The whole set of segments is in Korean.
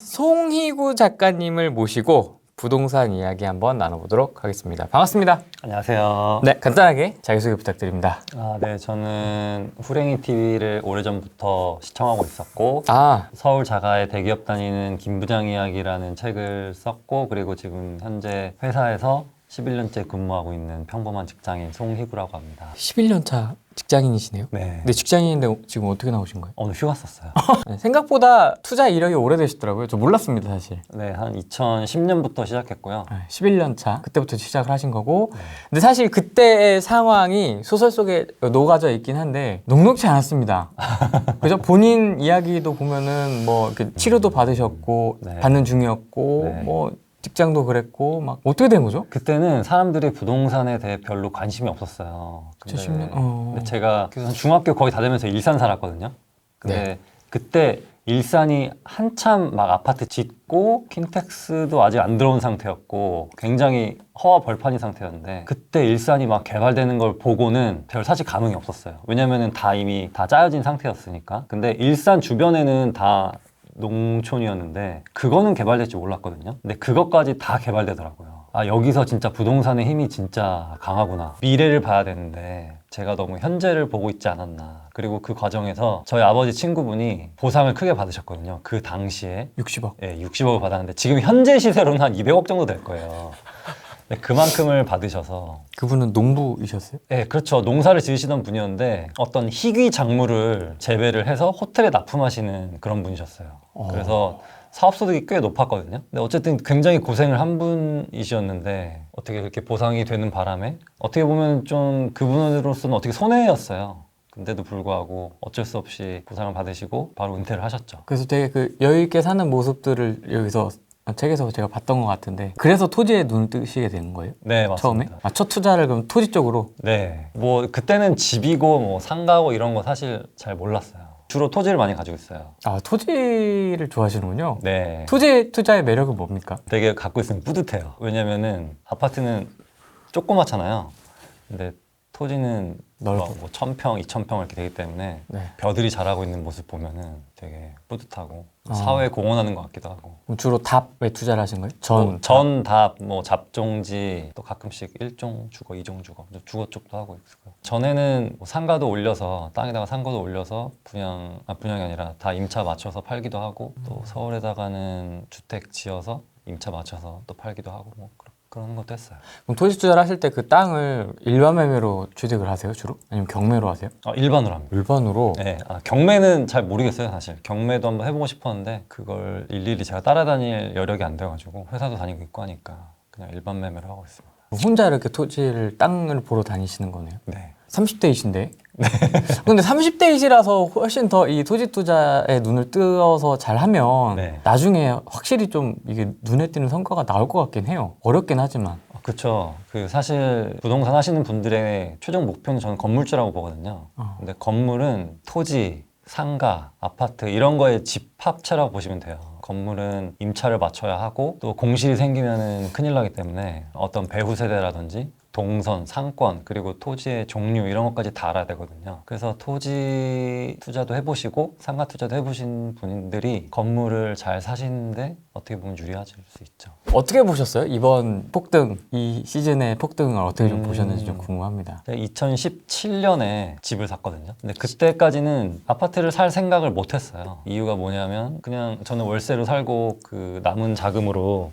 송희구 작가님을 모시고 부동산 이야기 한번 나눠보도록 하겠습니다. 반갑습니다. 안녕하세요. 네, 간단하게 자기소개 부탁드립니다. 네, 저는 후랭이 TV를 오래전부터 시청하고 있었고 서울 자가의 대기업 다니는 김부장 이야기라는 책을 썼고 그리고 지금 현재 회사에서 11년째 근무하고 있는 평범한 직장인 송희구라고 합니다. 11년 차 직장인이시네요. 네. 근데 직장인인데 지금 어떻게 나오신 거예요? 오늘 휴가 썼어요. 생각보다 투자 이력이 오래되시더라고요. 저 몰랐습니다, 사실. 네, 한 2010년부터 시작했고요. 11년 차 그때부터 시작을 하신 거고 근데 사실 그때의 상황이 소설 속에 녹아져 있긴 한데 녹록지 않았습니다. 그죠? 본인 이야기도 보면은 뭐 이렇게 치료도 받으셨고 네. 받는 중이었고 네. 뭐 직장도 그랬고 막 어떻게 된 거죠? 그때는 사람들이 부동산에 대해 별로 관심이 없었어요. 근데, 2010년? 근데 제가 중학교 거의 다 되면서 일산 살았거든요. 근데 그때 일산이 한참 막 아파트 짓고 킨텍스도 아직 안 들어온 상태였고 굉장히 허와 벌판인 상태였는데 그때 일산이 막 개발되는 걸 보고는 별 사실 감흥이 없었어요. 왜냐면은 다 이미 다 짜여진 상태였으니까. 근데 일산 주변에는 다 농촌이었는데 그거는 개발될지 몰랐거든요. 근데 그것까지 다 개발되더라고요. 여기서 진짜 부동산의 힘이 진짜 강하구나. 미래를 봐야 되는데 제가 너무 현재를 보고 있지 않았나. 그리고 그 과정에서 저희 아버지 친구분이 보상을 크게 받으셨거든요. 그 당시에 60억. 예, 60억을 받았는데 지금 현재 시세로는 한 200억 정도 될 거예요. 네, 그만큼을 받으셔서 그분은 농부이셨어요? 네, 그렇죠. 농사를 지으시던 분이었는데 어떤 희귀 작물을 재배를 해서 호텔에 납품하시는 그런 분이셨어요. 그래서 사업소득이 꽤 높았거든요. 근데 어쨌든 굉장히 고생을 한 분이셨는데 어떻게 그렇게 보상이 되는 바람에 어떻게 보면 좀 그분으로서는 어떻게 손해였어요. 근데도 불구하고 어쩔 수 없이 보상을 받으시고 바로 은퇴를 하셨죠. 그래서 되게 그 여유 있게 사는 모습들을 여기서 책에서 제가 봤던 것 같은데 그래서 토지에 눈을 뜨시게 되는 거예요? 네, 맞습니다. 처음에? 첫 투자를 그럼 토지 쪽으로? 네. 뭐 그때는 집이고 뭐 상가고 이런 거 사실 잘 몰랐어요. 주로 토지를 많이 가지고 있어요. 토지를 좋아하시는군요. 네. 토지 투자의 매력은 뭡니까? 되게 갖고 있으면 뿌듯해요. 왜냐면은 아파트는 조그맣잖아요. 근데 토지는 넓고. 뭐 1000평, 2000평 이렇게 되기 때문에 네. 벼들이 자라고 있는 모습 보면은 되게 뿌듯하고 사회에 공헌하는 것 같기도 하고. 그럼 주로 답에 투자를 하신 거예요? 답, 뭐 잡종지, 또 가끔씩 1종 주거, 2종 주거, 주거 쪽도 하고 있고요. 전에는 뭐 상가도 올려서 땅에다가 상가도 올려서 분양이 아니라 다 임차 맞춰서 팔기도 하고 또 서울에다가는 주택 지어서 임차 맞춰서 또 팔기도 하고 뭐 그런 것도 했어요. 그럼 토지 투자를 하실 때 그 땅을 일반 매매로 취득을 하세요, 주로? 아니면 경매로 하세요? 일반으로 합니다. 일반으로? 네, 경매는 잘 모르겠어요, 사실. 경매도 한번 해보고 싶었는데 그걸 일일이 제가 따라다닐 여력이 안 돼가지고 회사도 다니고 있고 하니까 그냥 일반 매매를 하고 있습니다. 혼자 이렇게 땅을 보러 다니시는 거네요? 네. 30대이신데? 네. 근데 30대이시라서 훨씬 더 이 토지 투자에 눈을 뜨어서 잘 하면 네. 나중에 확실히 좀 이게 눈에 띄는 성과가 나올 것 같긴 해요. 어렵긴 하지만. 그렇죠. 사실 부동산 하시는 분들의 최종 목표는 저는 건물주라고 보거든요. 근데 건물은 토지, 상가, 아파트 이런 거의 집합체라고 보시면 돼요. 건물은 임차를 맞춰야 하고 또 공실이 생기면은 큰일 나기 때문에 어떤 배후 세대라든지 동선, 상권, 그리고 토지의 종류 이런 것까지 다 알아야 되거든요. 그래서 토지 투자도 해보시고 상가 투자도 해보신 분들이 건물을 잘 사시는데 어떻게 보면 유리하실 수 있죠. 어떻게 보셨어요? 이번 폭등, 이 시즌의 폭등을 어떻게 좀 보셨는지 좀 궁금합니다. 2017년에 집을 샀거든요. 근데 그때까지는 아파트를 살 생각을 못 했어요. 이유가 뭐냐면 그냥 저는 월세로 살고 그 남은 자금으로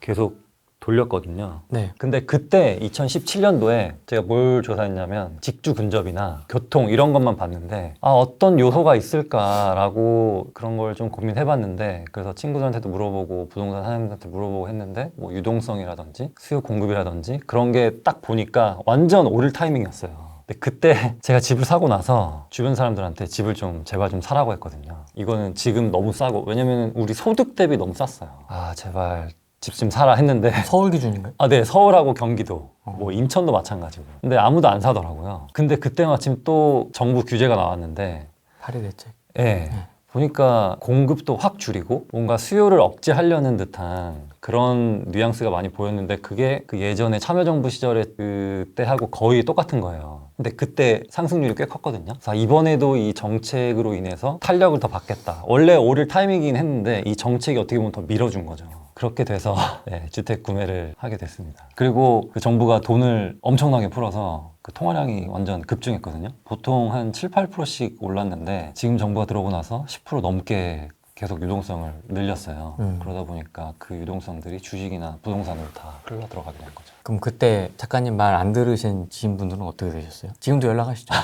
계속 돌렸거든요. 네. 근데 그때 2017년도에 제가 뭘 조사했냐면 직주 근접이나 교통 이런 것만 봤는데 어떤 요소가 있을까라고 그런 걸 좀 고민해봤는데 그래서 친구들한테도 물어보고 부동산 사장님한테 물어보고 했는데 뭐 유동성이라든지 수요 공급이라든지 그런 게 딱 보니까 완전 오를 타이밍이었어요. 근데 그때 제가 집을 사고 나서 주변 사람들한테 집을 좀 제발 좀 사라고 했거든요. 이거는 지금 너무 싸고 왜냐면 우리 소득 대비 너무 쌌어요. 제발 집 좀 사라 했는데 서울 기준인가요? 네, 서울하고 경기도 뭐 인천도 마찬가지고 근데 아무도 안 사더라고요. 근데 그때 마침 또 정부 규제가 나왔는데 파리 대책. 예, 보니까 공급도 확 줄이고 뭔가 수요를 억제하려는 듯한 그런 뉘앙스가 많이 보였는데 그게 그 예전에 참여정부 시절에 그때하고 거의 똑같은 거예요. 근데 그때 상승률이 꽤 컸거든요. 그래서 이번에도 이 정책으로 인해서 탄력을 더 받겠다. 원래 오를 타이밍이긴 했는데 이 정책이 어떻게 보면 더 밀어준 거죠. 그렇게 돼서 네, 주택 구매를 하게 됐습니다. 그리고 그 정부가 돈을 엄청나게 풀어서 그 통화량이 완전 급증했거든요. 보통 한 7, 8%씩 올랐는데 지금 정부가 들어오고 나서 10% 넘게 계속 유동성을 늘렸어요. 그러다 보니까 그 유동성들이 주식이나 부동산으로 다 흘러 들어가게 된 거죠. 그럼 그때 작가님 말 안 들으신 지인분들은 어떻게 되셨어요? 지금도 연락하시죠?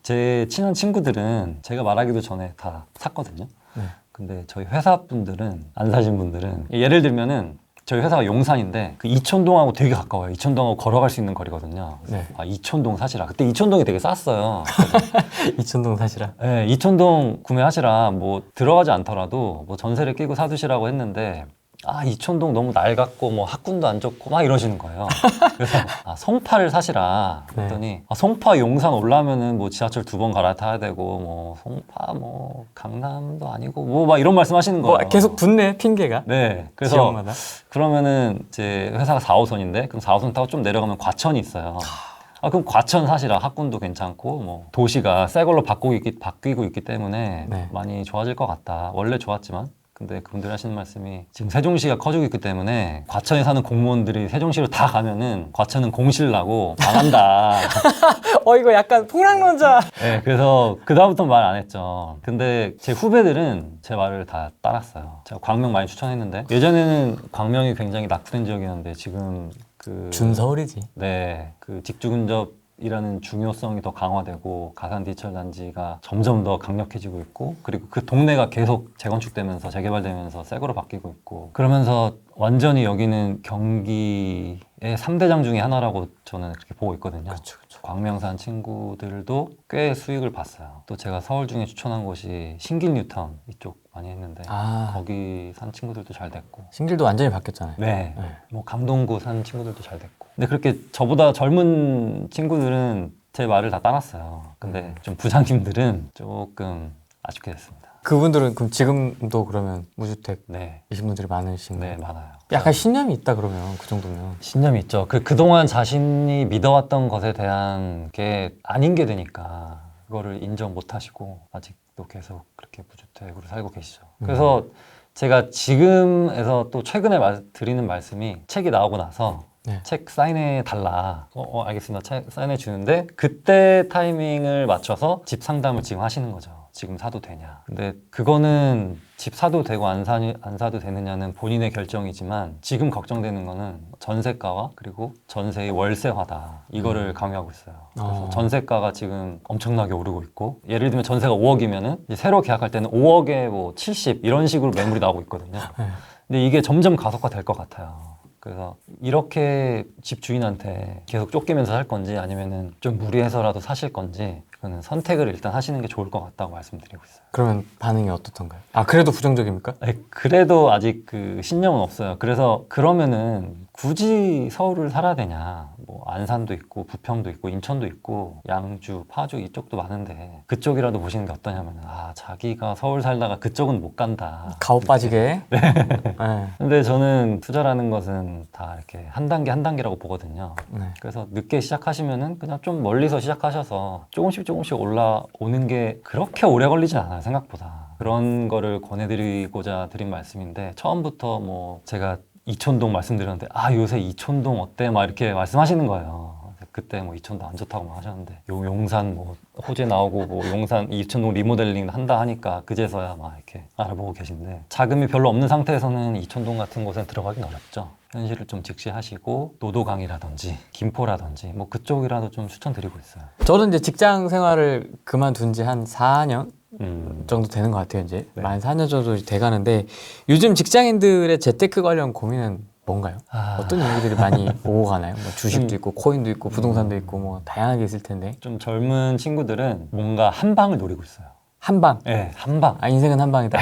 제 친한 친구들은 제가 말하기도 전에 다 샀거든요. 네. 근데 저희 회사 분들은 안 사신 분들은 예를 들면은 저희 회사가 용산인데 그 이촌동하고 되게 가까워요. 이촌동하고 걸어갈 수 있는 거리거든요. 네. 아, 이촌동 사시라. 그때 이촌동이 되게 쌌어요. 이천동 사시라. 네, 이촌동 구매하시라. 뭐 들어가지 않더라도 뭐 전세를 끼고 사두시라고 했는데 아, 이촌동 너무 낡았고 뭐 학군도 안 좋고 막 이러시는 거예요. 그래서 아, 송파를 사시라. 그랬더니 아, 송파 용산 올라오면은 뭐 지하철 2번 갈아타야 되고 뭐 송파 뭐 강남도 아니고 뭐 막 이런 말씀하시는 거예요. 뭐 계속 붙네 핑계가. 네, 그래서 지역마다. 그러면은 제 회사가 4호선인데 그럼 4호선 타고 좀 내려가면 과천이 있어요. 아, 그럼 과천 사시라. 학군도 괜찮고 뭐 도시가 새 걸로 바뀌고 있기 때문에 네. 많이 좋아질 것 같다. 원래 좋았지만 근데 그분들이 하시는 말씀이 지금 세종시가 커지고 있기 때문에 과천에 사는 공무원들이 세종시로 다 가면은 과천은 공실 나고 망한다. 이거 약간 폭락론자. 네, 그래서 그다음부터 말 안 했죠. 근데 제 후배들은 제 말을 다 따랐어요. 제가 광명 많이 추천했는데 예전에는 광명이 굉장히 낙후된 지역이었는데 지금 그 준서울이지. 네, 그 직주 근접이라는 중요성이 더 강화되고 가산 디지털 단지가 점점 더 강력해지고 있고 그리고 그 동네가 계속 재건축되면서 재개발되면서 새 거로 바뀌고 있고 그러면서 완전히 여기는 경기의 3대장 중에 하나라고 저는 그렇게 보고 있거든요. 그렇죠. 광명 산 친구들도 꽤 수익을 봤어요. 또 제가 서울 중에 추천한 곳이 신길 뉴타운 이쪽 많이 했는데 거기 산 친구들도 잘 됐고 신길도 완전히 바뀌었잖아요. 네. 네. 뭐 강동구 산 친구들도 잘 됐고 근데 그렇게 저보다 젊은 친구들은 제 말을 다 따랐어요. 근데 좀 부장님들은 조금 아쉽게 됐습니다. 그분들은 그럼 지금도 그러면 무주택이신 네, 분들이 많으신가요? 네 많아요. 약간 신념이 있다 그러면 그 정도면. 신념이 있죠. 그동안 자신이 믿어왔던 것에 대한 게 아닌 게 되니까 그거를 인정 못 하시고 아직도 계속 그렇게 무주택으로 살고 계시죠. 그래서 제가 지금에서 또 최근에 드리는 말씀이 책이 나오고 나서 네. 책 사인해 달라. 알겠습니다. 책 사인해 주는데 그때 타이밍을 맞춰서 집 상담을 지금 하시는 거죠. 지금 사도 되냐. 근데 그거는 집 사도 되고 안 사도 되느냐는 본인의 결정이지만 지금 걱정되는 거는 전세가와 그리고 전세의 월세화다. 이거를 강요하고 있어요. 그래서 전세가가 지금 엄청나게 오르고 있고 예를 들면 전세가 5억이면은 이제 새로 계약할 때는 5억에 뭐 70 이런 식으로 매물이 나오고 있거든요. 근데 이게 점점 가속화될 것 같아요. 그래서 이렇게 집 주인한테 계속 쫓기면서 살 건지 아니면은 좀 무리해서라도 사실 건지 그거는 선택을 일단 하시는 게 좋을 것 같다고 말씀드리고 있어요. 그러면 반응이 어떻던가요? 아 그래도 부정적입니까? 아니, 그래도 아직 그 신념은 없어요. 그래서 그러면은 굳이 서울을 살아야 되냐? 뭐 안산도 있고 부평도 있고 인천도 있고 양주, 파주 이쪽도 많은데 그쪽이라도 보시는 게 어떠냐면 아 자기가 서울 살다가 그쪽은 못 간다. 가오 빠지게. 네. 근데 저는 투자라는 것은 다 이렇게 한 단계 한 단계라고 보거든요. 네. 그래서 늦게 시작하시면은 그냥 좀 멀리서 시작하셔서 조금씩 올라오는 게 그렇게 오래 걸리진 않아요, 생각보다. 그런 거를 권해드리고자 드린 말씀인데 처음부터 뭐 제가 이촌동 말씀드렸는데 아 요새 이촌동 어때? 막 이렇게 말씀하시는 거예요. 그때 뭐 이촌동 안 좋다고 막 하셨는데 용산 뭐 호재 나오고 뭐 용산 이촌동 리모델링 한다 하니까 그제서야 막 이렇게 알아보고 계신데 자금이 별로 없는 상태에서는 이촌동 같은 곳에 들어가긴 어렵죠. 현실을 좀 직시하시고 노도강이라든지 김포라든지 뭐 그쪽이라도 좀 추천드리고 있어요. 저는 이제 직장 생활을 그만둔 지 한 4년 정도 되는 것 같아요. 이제 네. 만 4년 정도 돼가는데 요즘 직장인들의 재테크 관련 고민은 뭔가요? 어떤 얘기들이 많이 오고 가나요? 뭐 주식도 있고 코인도 있고 부동산도 있고 뭐 다양하게 있을 텐데 좀 젊은 친구들은 뭔가 한 방을 노리고 있어요. 한 방. 네, 한 방. 아 인생은 한 방이다.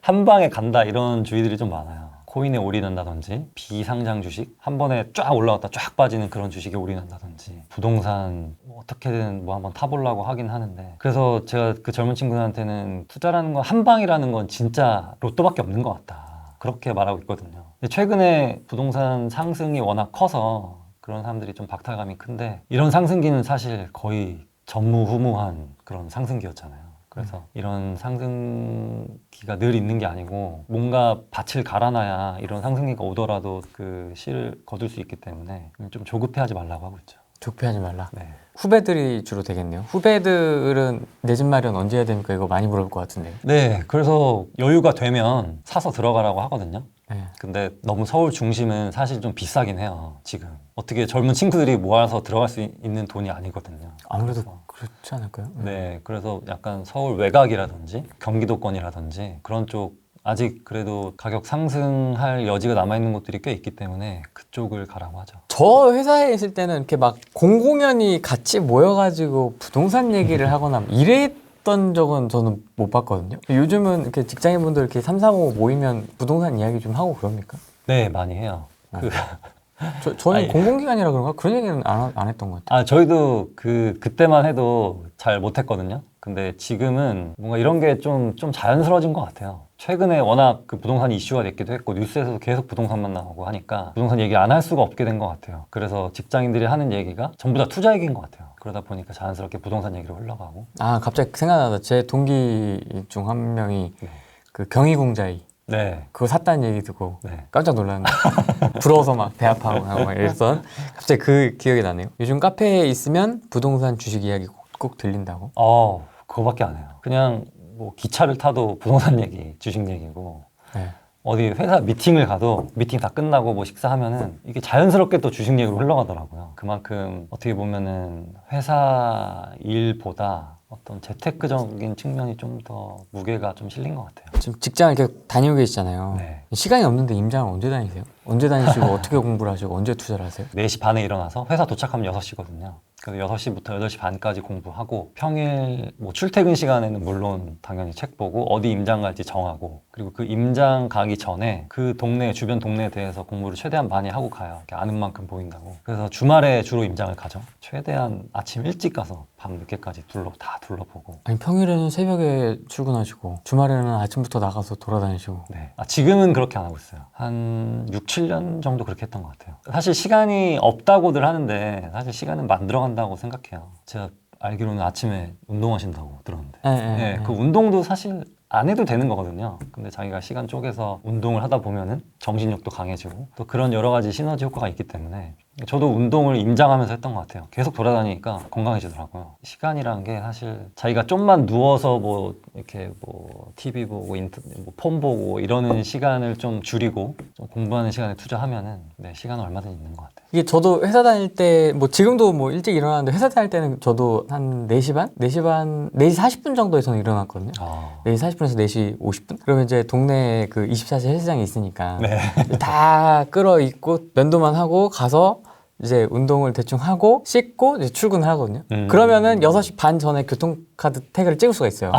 한 방에 간다 이런 주의들이 좀 많아요. 코인에 올인한다든지 비상장 주식 한 번에 쫙 올라갔다 쫙 빠지는 그런 주식에 올인한다든지 부동산 뭐 어떻게든 뭐 한번 타보려고 하긴 하는데 그래서 제가 그 젊은 친구들한테는 투자라는 건 한 방이라는 건 진짜 로또밖에 없는 것 같다 그렇게 말하고 있거든요. 근데 최근에 부동산 상승이 워낙 커서 그런 사람들이 좀 박탈감이 큰데 이런 상승기는 사실 거의 전무후무한 그런 상승기였잖아요. 그래서 이런 상승기가 늘 있는 게 아니고 뭔가 밭을 갈아놔야 이런 상승기가 오더라도 그 씨를 거둘 수 있기 때문에 좀 조급해하지 말라고 하고 있죠. 조급해하지 말라. 네. 후배들이 주로 되겠네요. 후배들은 내 집 마련 언제 해야 됩니까? 이거 많이 물어볼 것 같은데. 네, 그래서 여유가 되면 사서 들어가라고 하거든요. 네. 근데 너무 서울 중심은 사실 좀 비싸긴 해요, 지금. 어떻게 젊은 친구들이 모아서 들어갈 수 있는 돈이 아니거든요. 아무래도 그래서. 그렇지 않을까요? 네, 그래서 약간 서울 외곽이라든지 경기도권이라든지 그런 쪽 아직 그래도 가격 상승할 여지가 남아있는 곳들이 꽤 있기 때문에 그쪽을 가라고 하죠. 저 회사에 있을 때는 이렇게 막 공공연히 같이 모여가지고 부동산 얘기를 하거나 이랬던 적은 저는 못 봤거든요. 요즘은 이렇게 직장인분들 이렇게 3, 4, 5 모이면 부동산 이야기 좀 하고 그럽니까? 네, 많이 해요. 저는 아니. 공공기관이라 그런가? 그런 얘기는 안 했던 것 같아요. 아, 저희도 그때만 해도 잘 못했거든요. 근데 지금은 뭔가 이런 게 좀 자연스러워진 것 같아요. 최근에 워낙 그 부동산 이슈가 됐기도 했고 뉴스에서도 계속 부동산만 나오고 하니까 부동산 얘기 안 할 수가 없게 된 것 같아요. 그래서 직장인들이 하는 얘기가 전부 다 투자 얘기인 것 같아요. 그러다 보니까 자연스럽게 부동산 얘기로 흘러가고. 아, 갑자기 생각나다. 제 동기 중 한 명이 네. 그 경희공자이 네. 그거 샀다는 얘기 듣고 네. 깜짝 놀랐는데 부러워서 막 배 아파하고 막 이랬던 갑자기 그 기억이 나네요. 요즘 카페에 있으면 부동산 주식 이야기 꼭 들린다고. 그거밖에 안 해요. 그냥 뭐 기차를 타도 부동산 얘기, 주식 얘기고 네. 어디 회사 미팅을 가도 미팅 다 끝나고 뭐 식사하면은 이게 자연스럽게 또 주식 얘기로 흘러가더라고요. 그만큼 어떻게 보면은 회사 일보다 어떤 재테크적인 측면이 좀 더 무게가 좀 실린 것 같아요. 지금 직장을 이렇게 다니고 계시잖아요. 네. 시간이 없는데 임장을 언제 다니세요? 언제 다니시고 어떻게 공부를 하시고 언제 투자를 하세요? 4시 반에 일어나서 회사 도착하면 6시거든요. 그래서 6시부터 8시 반까지 공부하고 평일 뭐 출퇴근 시간에는 물론 당연히 책 보고 어디 임장 갈지 정하고 그리고 그 임장 가기 전에 그 동네 주변 동네에 대해서 공부를 최대한 많이 하고 가요. 이렇게 아는 만큼 보인다고. 그래서 주말에 주로 임장을 가죠. 최대한 아침 일찍 가서 밤 늦게까지 다 둘러보고. 아니 평일에는 새벽에 출근하시고 주말에는 아침부터 나가서 돌아다니시고. 네. 지금은 그렇게 안 하고 있어요. 한 6, 7년 정도 그렇게 했던 것 같아요. 사실 시간이 없다고들 하는데 사실 시간은 만들어간다고 생각해요. 제가 알기로는 아침에 운동하신다고 들었는데 네. 그 운동도 사실 안 해도 되는 거거든요. 근데 자기가 시간 쪼개서 운동을 하다 보면은 정신력도 강해지고 또 그런 여러 가지 시너지 효과가 있기 때문에 저도 운동을 임장하면서 했던 것 같아요. 계속 돌아다니니까 건강해지더라고요. 시간이라는 게 사실 자기가 좀만 누워서 뭐 이렇게 뭐 TV 보고 뭐 폰 보고 이러는 시간을 좀 줄이고 좀 공부하는 시간에 투자하면은 네, 시간은 얼마든지 있는 것 같아요. 이게 저도 회사 다닐 때 뭐 지금도 뭐 일찍 일어나는데 회사 다닐 때는 저도 한 4시 반? 4시 40분 정도에 저는 일어났거든요. 4시 40분에서 4시 50분? 그러면 이제 동네에 그 24시 헬스장이 있으니까 네. 다 끌어입고 면도만 하고 가서 이제 운동을 대충 하고 씻고 이제 출근을 하거든요. 그러면은 6시 반 전에 교통카드 태그를 찍을 수가 있어요.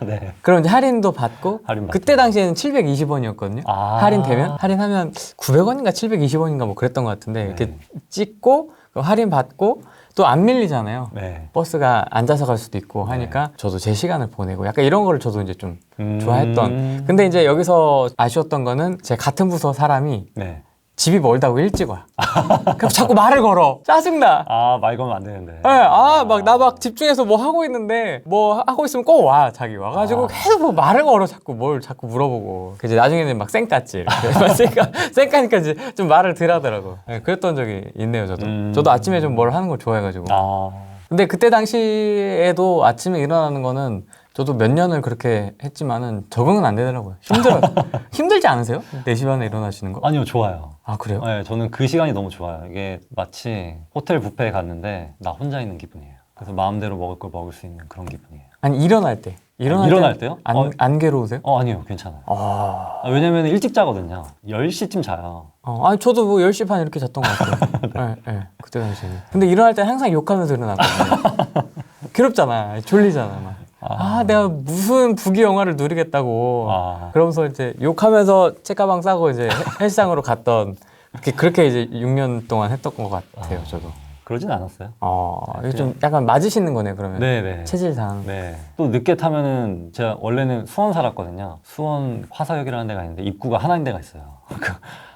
네. 그럼 이제 할인도 받고 할인 받고. 그때 당시에는 720원이었거든요. 할인되면 할인하면 900원인가 720원인가 뭐 그랬던 것 같은데 네. 이렇게 찍고 할인 받고 또 안 밀리잖아요. 네. 버스가 앉아서 갈 수도 있고 하니까 저도 제 시간을 보내고 약간 이런 거를 저도 이제 좀 좋아했던. 근데 이제 여기서 아쉬웠던 거는 제 같은 부서 사람이 네. 집이 멀다고 일찍 와. 그래서 자꾸 말을 걸어. 짜증나. 말 걸면 안 되는데. 네, 나 막 집중해서 뭐 하고 있는데 뭐 하고 있으면 꼭 와. 자기 와가지고 계속 뭐 말을 걸어. 자꾸 자꾸 물어보고. 이제 나중에는 막 쌩깠지. 쌩까니까 이제 좀 말을 덜 하더라고. 네, 그랬던 적이 있네요, 저도. 저도 아침에 좀 뭘 하는 걸 좋아해가지고. 근데 그때 당시에도 아침에 일어나는 거는 저도 몇 년을 그렇게 했지만은 적응은 안 되더라고요. 힘들어요. 힘들지 않으세요? 4시 반에 일어나시는 거? 아니요, 좋아요. 아, 그래요? 네, 저는 그 시간이 너무 좋아요. 이게 마치 호텔 뷔페에 갔는데 나 혼자 있는 기분이에요. 그래서 마음대로 먹을 걸 먹을 수 있는 그런 기분이에요. 아니, 일어날 때. 일어날 때요? 안 괴로우세요? 아니요, 괜찮아요. 왜냐면 일찍 자거든요. 10시쯤 자요. 아니, 저도 뭐 10시 반 이렇게 잤던 것 같아요. 네, 그때 당시에는. 근데 일어날 때 항상 욕하면서 일어났거든요. 괴롭잖아. 졸리잖아. 막. 내가 무슨 부귀 영화를 누리겠다고. 아. 그러면서 이제 욕하면서 책가방 싸고 이제 헬스장으로 갔던 그렇게 이제 6년 동안 했던 것 같아요, 저도. 그러진 않았어요. 이게 좀 약간 맞으시는 거네, 그러면. 네네. 체질상. 네. 또 늦게 타면은 제가 원래는 수원 살았거든요. 수원 화서역이라는 데가 있는데 입구가 하나인 데가 있어요. 그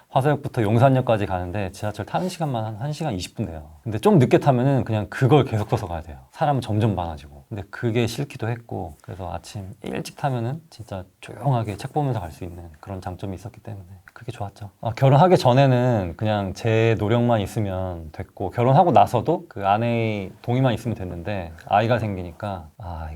화서역부터 용산역까지 가는데 지하철 타는 시간만 한 1시간 20분 돼요. 근데 좀 늦게 타면은 그냥 그걸 계속 타서 가야 돼요. 사람은 점점 많아지고. 근데 그게 싫기도 했고, 그래서 아침 일찍 타면은 진짜 조용하게 책 보면서 갈 수 있는 그런 장점이 있었기 때문에 그게 좋았죠. 결혼하기 전에는 그냥 제 노력만 있으면 됐고, 결혼하고 나서도 그 아내의 동의만 있으면 됐는데, 아이가 생기니까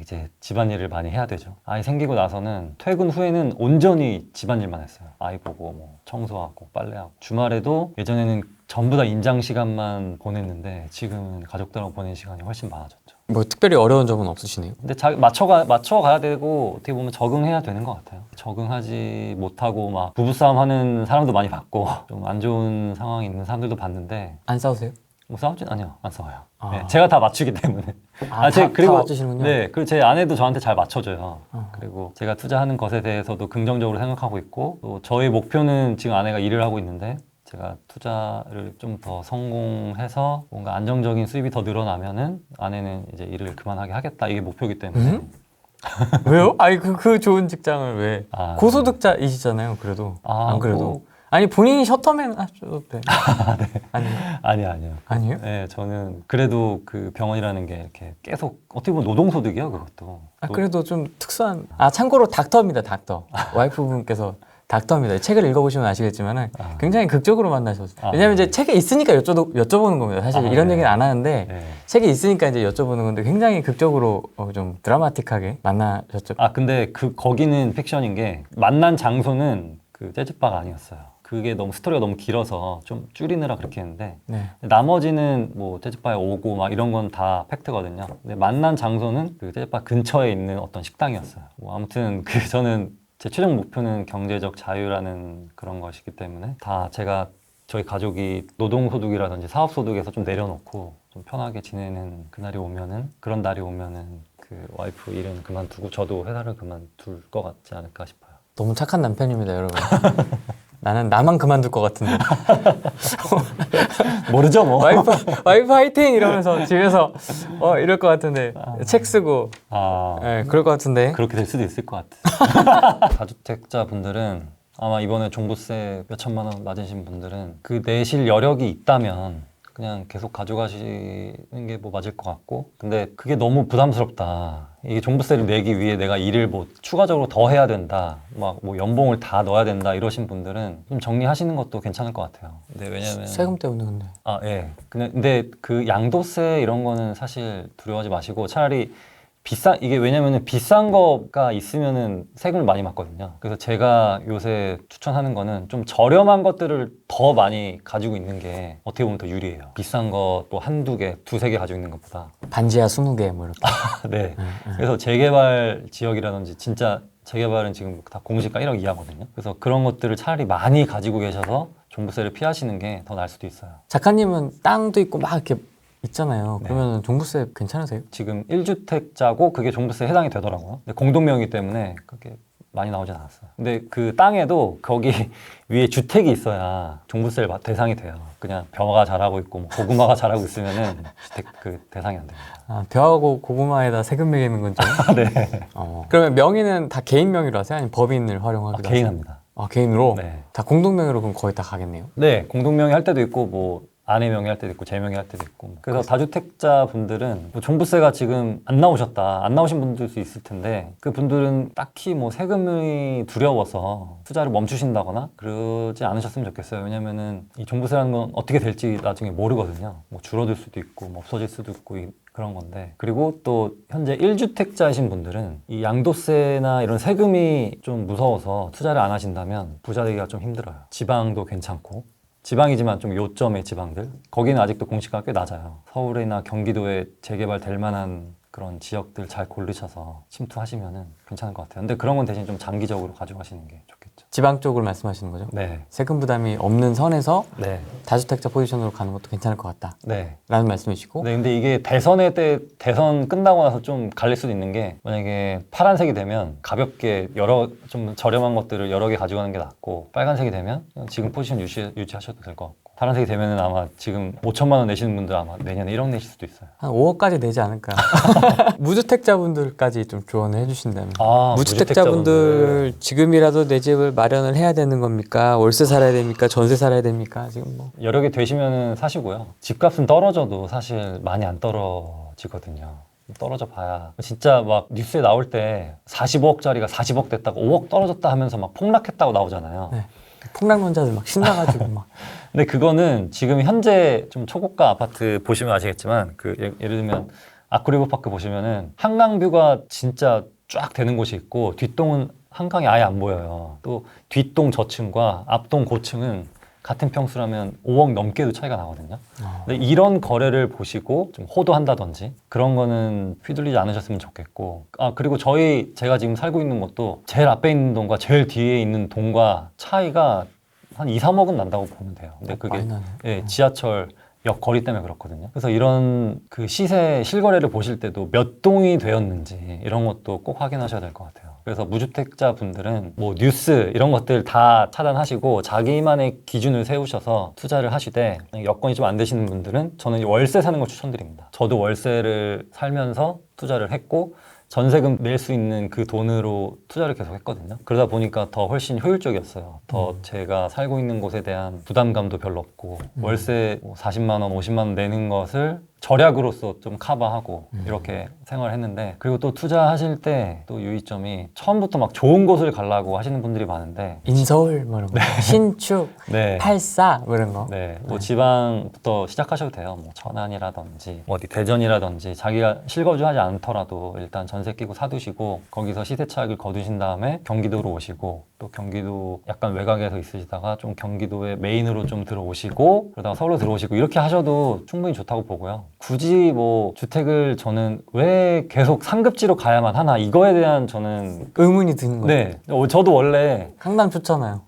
이제 집안일을 많이 해야 되죠. 아이 생기고 나서는 퇴근 후에는 온전히 집안일만 했어요. 아이 보고 뭐 청소하고 빨래하고. 주말에도 예전에는 전부 다 임장 시간만 보냈는데 지금은 가족들하고 보내는 시간이 훨씬 많아졌죠. 뭐 특별히 어려운 점은 없으시네요? 근데 맞춰가야 되고 어떻게 보면 적응해야 되는 것 같아요. 적응하지 못하고 막 부부싸움 하는 사람도 많이 봤고 좀 안 좋은 상황이 있는 사람들도 봤는데. 안 싸우세요? 뭐 싸우진 아니요, 안 싸워요. 아. 네, 제가 다 맞추기 때문에. 다 맞추시는군요? 네, 그리고 제 아내도 저한테 잘 맞춰줘요. 그리고 제가 투자하는 것에 대해서도 긍정적으로 생각하고 있고, 또 저의 목표는 지금 아내가 일을 하고 있는데 제가 투자를 좀 더 성공해서 뭔가 안정적인 수입이 더 늘어나면은 아내는 이제 일을 그만하게 하겠다, 이게 목표이기 때문에. 왜요? 아니 그 좋은 직장을 왜? 아. 고소득자이시잖아요, 그래도. 안 그래도. 뭐, 아니 본인이 셔터맨 하셔도 돼. 아니요? 아니요. 아니에요? 네, 저는 그래도 그 병원이라는 게 이렇게 계속 어떻게 보면 노동소득이야, 그것도. 그래도 좀 특수한. 참고로 닥터입니다, 닥터. 와이프분께서 닥터입니다. 책을 읽어보시면 아시겠지만은 굉장히 극적으로 만나셨어요. 왜냐면 이제 책에 있으니까 여쭤보는 겁니다. 사실 이런 얘기는 안 하는데 네. 책에 있으니까 이제 여쭤보는 건데 굉장히 극적으로 좀 드라마틱하게 만나셨죠. 근데 거기는 픽션인 게 만난 장소는 그 재즈바가 아니었어요. 그게 너무 스토리가 너무 길어서 좀 줄이느라 그렇게 했는데, 네. 나머지는 뭐 재즈바에 오고 막 이런 건 다 팩트거든요. 근데 만난 장소는 그 재즈바 근처에 있는 어떤 식당이었어요. 뭐 아무튼 저는 제 최종 목표는 경제적 자유라는 그런 것이기 때문에 다 제가 저희 가족이 노동소득이라든지 사업소득에서 좀 내려놓고 좀 편하게 지내는 그런 날이 오면은 그 와이프 일은 그만두고 저도 회사를 그만둘 것 같지 않을까 싶어요. 너무 착한 남편입니다, 여러분. 나만 그만둘 것 같은데. 모르죠 뭐. 와이프 화이팅! 이러면서 집에서 이럴 것 같은데. 책 쓰고. 네, 그럴 것 같은데. 그렇게 될 수도 있을 것 같아요. 다주택자 분들은 아마 이번에 종부세 몇 천만 원 맞으신 분들은 그 내실 여력이 있다면 그냥 계속 가져가시는 게 뭐 맞을 것 같고, 근데 그게 너무 부담스럽다, 이게 종부세를 내기 위해 내가 일을 뭐 추가적으로 더 해야 된다, 막 뭐 연봉을 다 넣어야 된다 이러신 분들은 좀 정리하시는 것도 괜찮을 것 같아요. 근데 왜냐면 세금 때문에 근데. 예. 근데 그 양도세 이런 거는 사실 두려워하지 마시고 차라리 이게 왜냐면은 비싼 거가 있으면은 세금을 많이 맞거든요. 그래서 제가 요새 추천하는 거는 좀 저렴한 것들을 더 많이 가지고 있는 게 어떻게 보면 더 유리해요. 비싼 거 뭐 한두 개, 두세 개 가지고 있는 것보다. 반지하 20개 뭐 이렇게. 네. 그래서 재개발 지역이라든지 진짜 재개발은 지금 다 공시가 1억 이하거든요. 그래서 그런 것들을 차라리 많이 가지고 계셔서 종부세를 피하시는 게 더 나을 수도 있어요. 작가님은 땅도 있고 막 이렇게 있잖아요. 네. 그러면 종부세 괜찮으세요? 지금 1주택자고 그게 종부세에 해당이 되더라고요. 근데 공동명의이기 때문에 그렇게 많이 나오진 않았어요. 근데 그 땅에도 거기 위에 주택이 있어야 종부세 대상이 돼요. 그냥 벼가 자라고 있고 뭐 고구마가 자라고 있으면은 주택 그 대상이 안 됩니다. 벼하고 고구마에다 세금 매기는 건 좀. 네. 그러면 명의는 다 개인 명의로 하세요? 아니면 법인을 활용하기도 하세요? 개인 합니다. 개인으로? 네. 다 공동명의로 그럼 거의 다 가겠네요? 네, 공동명의 할 때도 있고 뭐 아내 명의 할 때도 있고 제 명의 할 때도 있고. 그래서 다주택자 분들은 뭐 종부세가 지금 안 나오신 분들도 있을 텐데, 그 분들은 딱히 뭐 세금이 두려워서 투자를 멈추신다거나 그러지 않으셨으면 좋겠어요. 왜냐면은 이 종부세라는 건 어떻게 될지 나중에 모르거든요. 뭐 줄어들 수도 있고 뭐 없어질 수도 있고 그런 건데. 그리고 또 현재 1주택자이신 분들은 이 양도세나 이런 세금이 좀 무서워서 투자를 안 하신다면 부자 되기가 좀 힘들어요. 지방도 괜찮고, 지방이지만 좀 요점의 지방들, 거기는 아직도 공시가가 꽤 낮아요. 서울이나 경기도에 재개발될 만한 그런 지역들 잘 고르셔서 침투하시면은 괜찮을 것 같아요. 근데 그런 건 대신 좀 장기적으로 가져가시는 게 좋겠죠. 있죠. 지방 쪽을 말씀하시는 거죠? 네. 세금 부담이 없는 선에서 네. 다주택자 포지션으로 가는 것도 괜찮을 것 같다. 네. 라는 말씀이시고. 네, 근데 이게 대선 끝나고 나서 좀 갈릴 수도 있는 게 만약에 파란색이 되면 가볍게 좀 저렴한 것들을 여러 개 가져가는 게 낫고 빨간색이 되면 그냥 지금 포지션 유지하셔도 될 것 같고 파란색이 되면은 아마 지금 5천만 원 내시는 분들 아마 내년에 1억 내실 수도 있어요. 한 5억까지 내지 않을까. 무주택자분들까지 좀 조언을 해주신다면. 아, 무주택자분들 지금이라도 내 집을 마련을 해야 되는 겁니까? 월세 살아야 됩니까? 전세 살아야 됩니까? 지금 뭐. 여러 개 되시면은 사시고요. 집값은 떨어져도 사실 많이 안 떨어지거든요. 떨어져 봐야 진짜 막 뉴스에 나올 때 45억짜리가 40억 됐다고 5억 떨어졌다 하면서 막 폭락했다고 나오잖아요. 네. 폭락론자들 막 신나가지고 막. 근데 그거는 지금 현재 좀 초고가 아파트 보시면 아시겠지만 그 예를 들면 아쿠리버파크 보시면은 한강뷰가 진짜 쫙 되는 곳이 있고 뒷동은 한강이 아예 안 보여요. 또 뒷동 저층과 앞동 고층은 같은 평수라면 5억 넘게도 차이가 나거든요. 근데 이런 거래를 보시고 좀 호도한다든지 그런 거는 휘둘리지 않으셨으면 좋겠고 그리고 제가 지금 살고 있는 곳도 제일 앞에 있는 동과 제일 뒤에 있는 동과 차이가 한 2, 3억은 난다고 보면 돼요. 근데 그게 많이 나네. 예, 지하철 역 거리 때문에 그렇거든요. 그래서 이런 그 시세 실거래를 보실 때도 몇 동이 되었는지 이런 것도 꼭 확인하셔야 될 것 같아요. 그래서 무주택자 분들은 뭐 뉴스 이런 것들 다 차단하시고 자기만의 기준을 세우셔서 투자를 하시되 여건이 좀 안 되시는 분들은 저는 월세 사는 걸 추천드립니다. 저도 월세를 살면서 투자를 했고 전세금 낼 수 있는 그 돈으로 투자를 계속 했거든요. 그러다 보니까 더 훨씬 효율적이었어요. 더 제가 살고 있는 곳에 대한 부담감도 별로 없고 월세 40만 원, 50만 원 내는 것을 절약으로서 좀 커버하고 이렇게 생활을 했는데 그리고 또 투자하실 때 또 유의점이 처음부터 막 좋은 곳을 가려고 하시는 분들이 많은데 인서울 뭐 이런 거. 신축, 네. 84 뭐 이런 거. 네, 뭐 지방부터 시작하셔도 돼요. 뭐 천안이라든지 어디 대전이라든지 자기가 실거주하지 않더라도 일단 전세 끼고 사두시고 거기서 시세 차익을 거두신 다음에 경기도로 오시고 또 경기도 약간 외곽에서 있으시다가 좀 경기도의 메인으로 좀 들어오시고 그러다가 서울로 들어오시고 이렇게 하셔도 충분히 좋다고 보고요. 굳이 뭐 주택을 저는 왜 계속 상급지로 가야만 하나 이거에 대한 저는 의문이 드는 거예요. 네, 저도 원래 강남 좋잖아요.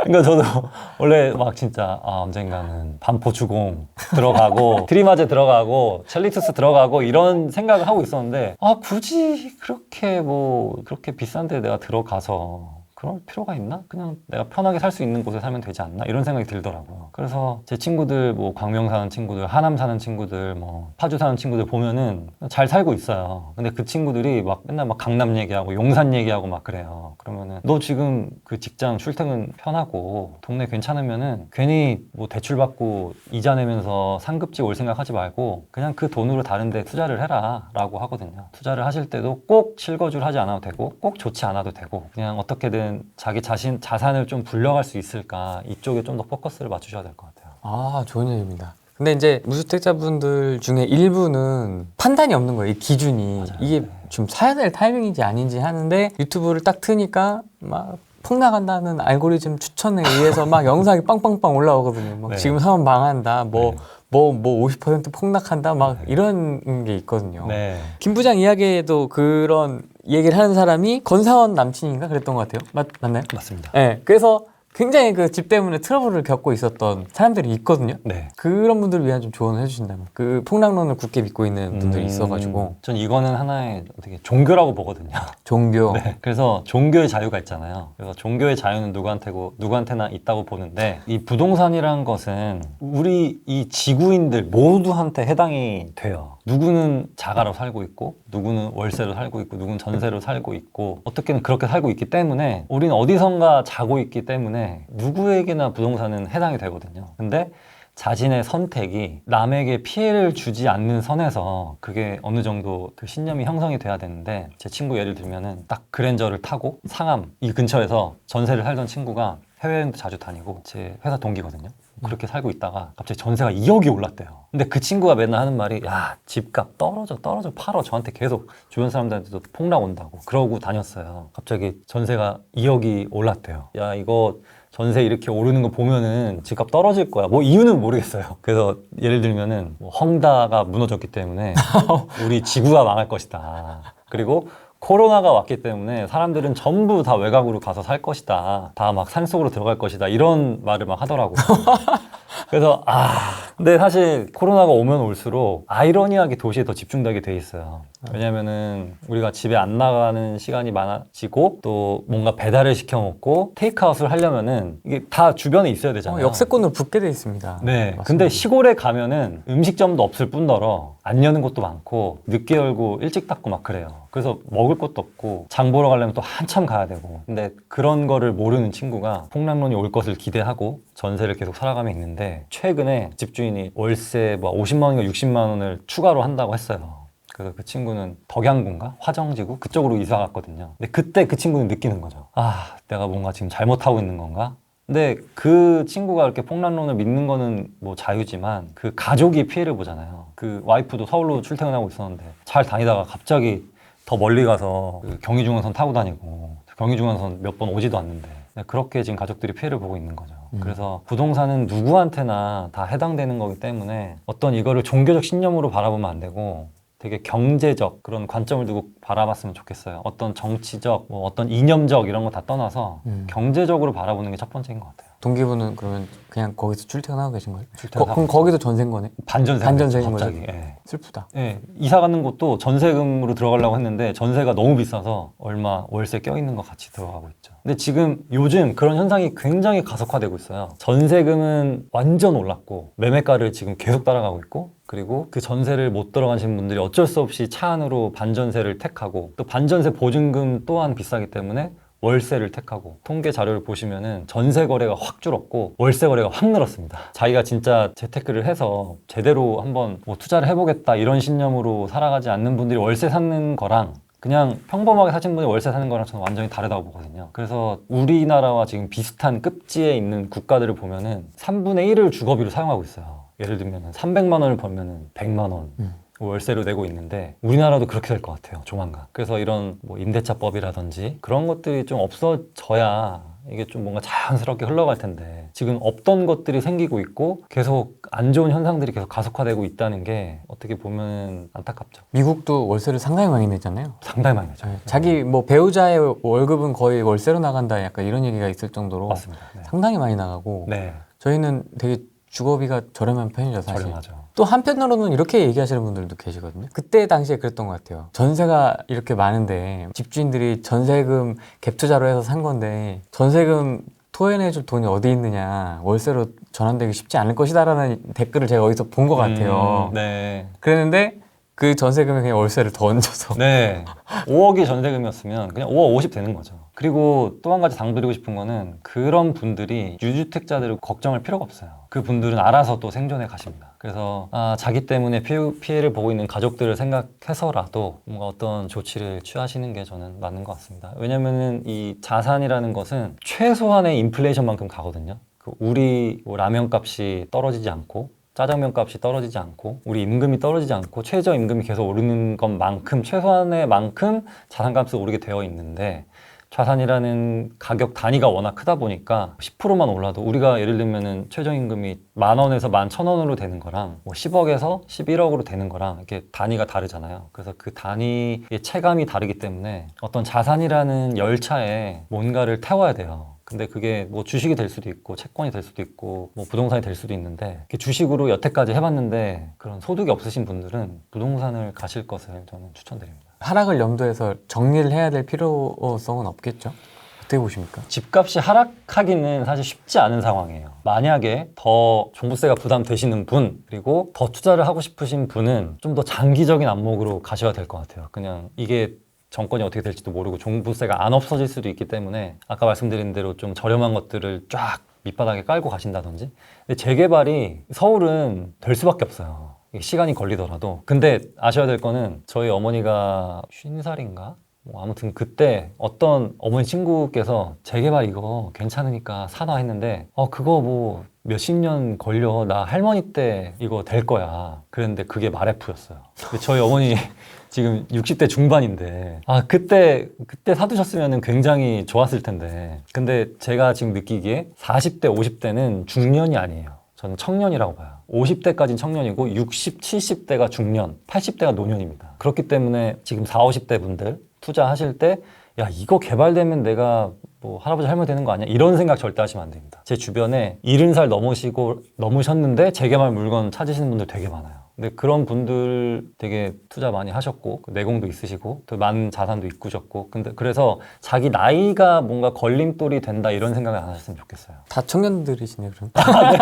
그러니까 저도 원래 막 진짜 언젠가는 반포 주공 들어가고 트리마제 들어가고 첼리투스 들어가고 이런 생각을 하고 있었는데 굳이 그렇게 비싼데 내가 들어가서 그럴 필요가 있나? 그냥 내가 편하게 살 수 있는 곳에 살면 되지 않나? 이런 생각이 들더라고요. 그래서 제 친구들 뭐 광명 사는 친구들, 하남 사는 친구들, 뭐 파주 사는 친구들 보면은 잘 살고 있어요. 근데 그 친구들이 막 맨날 막 강남 얘기하고 용산 얘기하고 막 그래요. 그러면은 너 지금 그 직장 출퇴근 편하고 동네 괜찮으면은 괜히 뭐 대출 받고 이자 내면서 상급지 올 생각하지 말고 그냥 그 돈으로 다른 데 투자를 해라 라고 하거든요. 투자를 하실 때도 꼭 실거주를 하지 않아도 되고 꼭 좋지 않아도 되고 그냥 어떻게든 자기 자산을 좀 불려갈 수 있을까 이쪽에 좀 더 포커스를 맞추셔야 될 것 같아요. 좋은 얘기입니다. 근데 이제 무주택자분들 중에 일부는 판단이 없는 거예요. 이 기준이. 맞아요. 이게 네. 좀 사야 될 타이밍인지 아닌지 하는데 유튜브를 딱 트니까 막 폭락한다는 알고리즘 추천에 의해서 막 영상이 빵빵빵 올라오거든요. 막 네. 지금 사면 망한다. 뭐 네. 50% 폭락한다. 막 이런 게 있거든요. 네. 김 부장 이야기에도 그런 얘기를 하는 사람이 건사원 남친인가 그랬던 것 같아요. 맞나요? 맞습니다. 네. 그래서 굉장히 그 집 때문에 트러블을 겪고 있었던 사람들이 있거든요. 네. 그런 분들을 위한 좀 조언을 해주신다면 그 폭락론을 굳게 믿고 있는 분들이 있어가지고 전 이거는 하나의 되게 종교라고 보거든요. 종교 네. 그래서 종교의 자유가 있잖아요. 그래서 종교의 자유는 누구한테나 있다고 보는데 이 부동산이란 것은 우리 이 지구인들 모두한테 해당이 돼요. 누구는 자가로 살고 있고 누구는 월세로 살고 있고 누구는 전세로 살고 있고 어떻게는 그렇게 살고 있기 때문에 우리는 어디선가 자고 있기 때문에 누구에게나 부동산은 해당이 되거든요. 근데 자신의 선택이 남에게 피해를 주지 않는 선에서 그게 어느 정도 그 신념이 형성이 돼야 되는데 제 친구 예를 들면은 딱 그랜저를 타고 상암 이 근처에서 전세를 살던 친구가 해외여행도 자주 다니고 제 회사 동기거든요. 그렇게 살고 있다가 갑자기 전세가 2억이 올랐대요. 근데 그 친구가 맨날 하는 말이 야 집값 떨어져 팔어 저한테 계속 주변 사람들한테도 폭락 온다고 그러고 다녔어요. 갑자기 전세가 2억이 올랐대요. 야 이거 전세 이렇게 오르는 거 보면은 집값 떨어질 거야. 뭐 이유는 모르겠어요. 그래서 예를 들면은 뭐 헝다가 무너졌기 때문에 우리 지구가 망할 것이다. 그리고 코로나가 왔기 때문에 사람들은 전부 다 외곽으로 가서 살 것이다. 다 막 산속으로 들어갈 것이다. 이런 말을 막 하더라고요. 그래서 근데 사실 코로나가 오면 올수록 아이러니하게 도시에 더 집중되게 돼 있어요. 왜냐면은 우리가 집에 안 나가는 시간이 많아지고 또 뭔가 배달을 시켜 먹고 테이크아웃을 하려면은 이게 다 주변에 있어야 되잖아요. 역세권으로 붙게 돼 있습니다. 네. 맞습니다. 근데 시골에 가면은 음식점도 없을 뿐더러 안 여는 곳도 많고 늦게 열고 일찍 닫고 막 그래요. 그래서 먹을 것도 없고 장 보러 가려면 또 한참 가야 되고. 근데 그런 거를 모르는 친구가 폭락론이 올 것을 기대하고 전세를 계속 살아가며 있는데 최근에 집주인이 월세 뭐 50만 원인가 60만 원을 추가로 한다고 했어요. 그래서 그 친구는 덕양군가 화정지구 그쪽으로 이사 갔거든요. 근데 그때 그 친구는 느끼는 거죠. 내가 뭔가 지금 잘못하고 있는 건가? 근데 그 친구가 이렇게 폭락론을 믿는 거는 뭐 자유지만 그 가족이 피해를 보잖아요. 그 와이프도 서울로 출퇴근하고 있었는데 잘 다니다가 갑자기 더 멀리 가서 그 경의중앙선 타고 다니고 경의중앙선 몇 번 오지도 않는데 그렇게 지금 가족들이 피해를 보고 있는 거죠. 그래서 부동산은 누구한테나 다 해당되는 거기 때문에 어떤 이거를 종교적 신념으로 바라보면 안 되고 되게 경제적 그런 관점을 두고 바라봤으면 좋겠어요. 어떤 정치적, 뭐 어떤 이념적 이런 거 다 떠나서 경제적으로 바라보는 게 첫 번째인 것 같아요. 동기부는 그러면 그냥 거기서 출퇴근하고 계신 거예요? 출퇴근하고 그럼 거기도 전세인 거네? 반전세인 거죠? 갑자기. 예. 슬프다. 예, 이사 가는 곳도 전세금으로 들어가려고 했는데 전세가 너무 비싸서 얼마 월세 껴있는 거 같이 들어가고 있죠. 근데 지금 요즘 그런 현상이 굉장히 가속화되고 있어요. 전세금은 완전 올랐고 매매가를 지금 계속 따라가고 있고 그리고 그 전세를 못 들어가신 분들이 어쩔 수 없이 차 안으로 반전세를 택하고 또 반전세 보증금 또한 비싸기 때문에 월세를 택하고 통계 자료를 보시면은 전세 거래가 확 줄었고 월세 거래가 확 늘었습니다. 자기가 진짜 재테크를 해서 제대로 한번 뭐 투자를 해보겠다 이런 신념으로 살아가지 않는 분들이 월세 사는 거랑 그냥 평범하게 사신 분이 월세 사는 거랑 저는 완전히 다르다고 보거든요. 그래서 우리나라와 지금 비슷한 급지에 있는 국가들을 보면은 3분의 1을 주거비로 사용하고 있어요. 예를 들면 300만 원을 벌면은 100만 원 월세로 내고 있는데 우리나라도 그렇게 될 것 같아요. 조만간. 그래서 이런 뭐 임대차법이라든지 그런 것들이 좀 없어져야 이게 좀 뭔가 자연스럽게 흘러갈 텐데 지금 없던 것들이 생기고 있고 계속 안 좋은 현상들이 계속 가속화되고 있다는 게 어떻게 보면 안타깝죠. 미국도 월세를 상당히 많이 내잖아요. 상당히 많이 내죠. 자기 뭐 배우자의 월급은 거의 월세로 나간다 약간 이런 얘기가 있을 정도로 맞습니다. 네. 상당히 많이 나가고 네. 저희는 되게 주거비가 저렴한 편이죠 사실. 저렴하죠. 또 한편으로는 이렇게 얘기하시는 분들도 계시거든요. 그때 당시에 그랬던 것 같아요. 전세가 이렇게 많은데 집주인들이 전세금 갭 투자로 해서 산 건데 전세금 토해내줄 돈이 어디 있느냐, 월세로 전환되기 쉽지 않을 것이다라는 댓글을 제가 어디서 본 것 같아요. 네. 그랬는데 그 전세금에 그냥 월세를 더 얹어서 네. 5억이 전세금이었으면 그냥 5억 50 되는 거죠. 그리고 또 한 가지 당드리고 싶은 거는 그런 분들이 유주택자들을 걱정할 필요가 없어요. 그 분들은 알아서 또 생존해 가십니다. 그래서 자기 때문에 피해를 보고 있는 가족들을 생각해서라도 뭔가 어떤 조치를 취하시는 게 저는 맞는 것 같습니다. 왜냐면은 이 자산이라는 것은 최소한의 인플레이션만큼 가거든요. 우리 뭐 라면 값이 떨어지지 않고 짜장면 값이 떨어지지 않고 우리 임금이 떨어지지 않고 최저임금이 계속 오르는 것만큼 최소한의 만큼 자산값이 오르게 되어 있는데 자산이라는 가격 단위가 워낙 크다 보니까 10%만 올라도 우리가 예를 들면은 최저임금이 10,000원에서 11,000원으로 되는 거랑 뭐 10억에서 11억으로 되는 거랑 이렇게 단위가 다르잖아요. 그래서 그 단위의 체감이 다르기 때문에 어떤 자산이라는 열차에 뭔가를 태워야 돼요. 근데 그게 뭐 주식이 될 수도 있고 채권이 될 수도 있고 뭐 부동산이 될 수도 있는데 주식으로 여태까지 해봤는데 그런 소득이 없으신 분들은 부동산을 가실 것을 저는 추천드립니다. 하락을 염두해서 정리를 해야 될 필요성은 없겠죠? 어떻게 보십니까? 집값이 하락하기는 사실 쉽지 않은 상황이에요. 만약에 더 종부세가 부담되시는 분 그리고 더 투자를 하고 싶으신 분은 좀 더 장기적인 안목으로 가셔야 될 것 같아요. 그냥 이게 정권이 어떻게 될지도 모르고 종부세가 안 없어질 수도 있기 때문에 아까 말씀드린 대로 좀 저렴한 것들을 쫙 밑바닥에 깔고 가신다든지. 근데 재개발이 서울은 될 수밖에 없어요. 시간이 걸리더라도. 근데 아셔야 될 거는 저희 어머니가 50살인가? 뭐 아무튼 그때 어떤 어머니 친구께서 재개발 이거 괜찮으니까 사나 했는데 그거 뭐 몇십 년 걸려. 나 할머니 때 이거 될 거야. 그랬는데 그게 말F였어요. 저희 어머니 지금 60대 중반인데 그때 사두셨으면 굉장히 좋았을 텐데 근데 제가 지금 느끼기에 40대 50대는 중년이 아니에요. 저는 청년이라고 봐요. 50대까지는 청년이고 60, 70대가 중년, 80대가 노년입니다. 그렇기 때문에 지금 40, 50대 분들 투자하실 때 야, 이거 개발되면 내가 뭐 할아버지 할머니 되는 거 아니야? 이런 생각 절대 하시면 안 됩니다. 제 주변에 70살 넘으셨는데 재개발 물건 찾으시는 분들 되게 많아요. 근데 그런 분들 되게 투자 많이 하셨고 내공도 있으시고 또 많은 자산도 이꾸셨고 근데 그래서 자기 나이가 뭔가 걸림돌이 된다 이런 생각을 안 하셨으면 좋겠어요. 다 청년들이시네 그럼.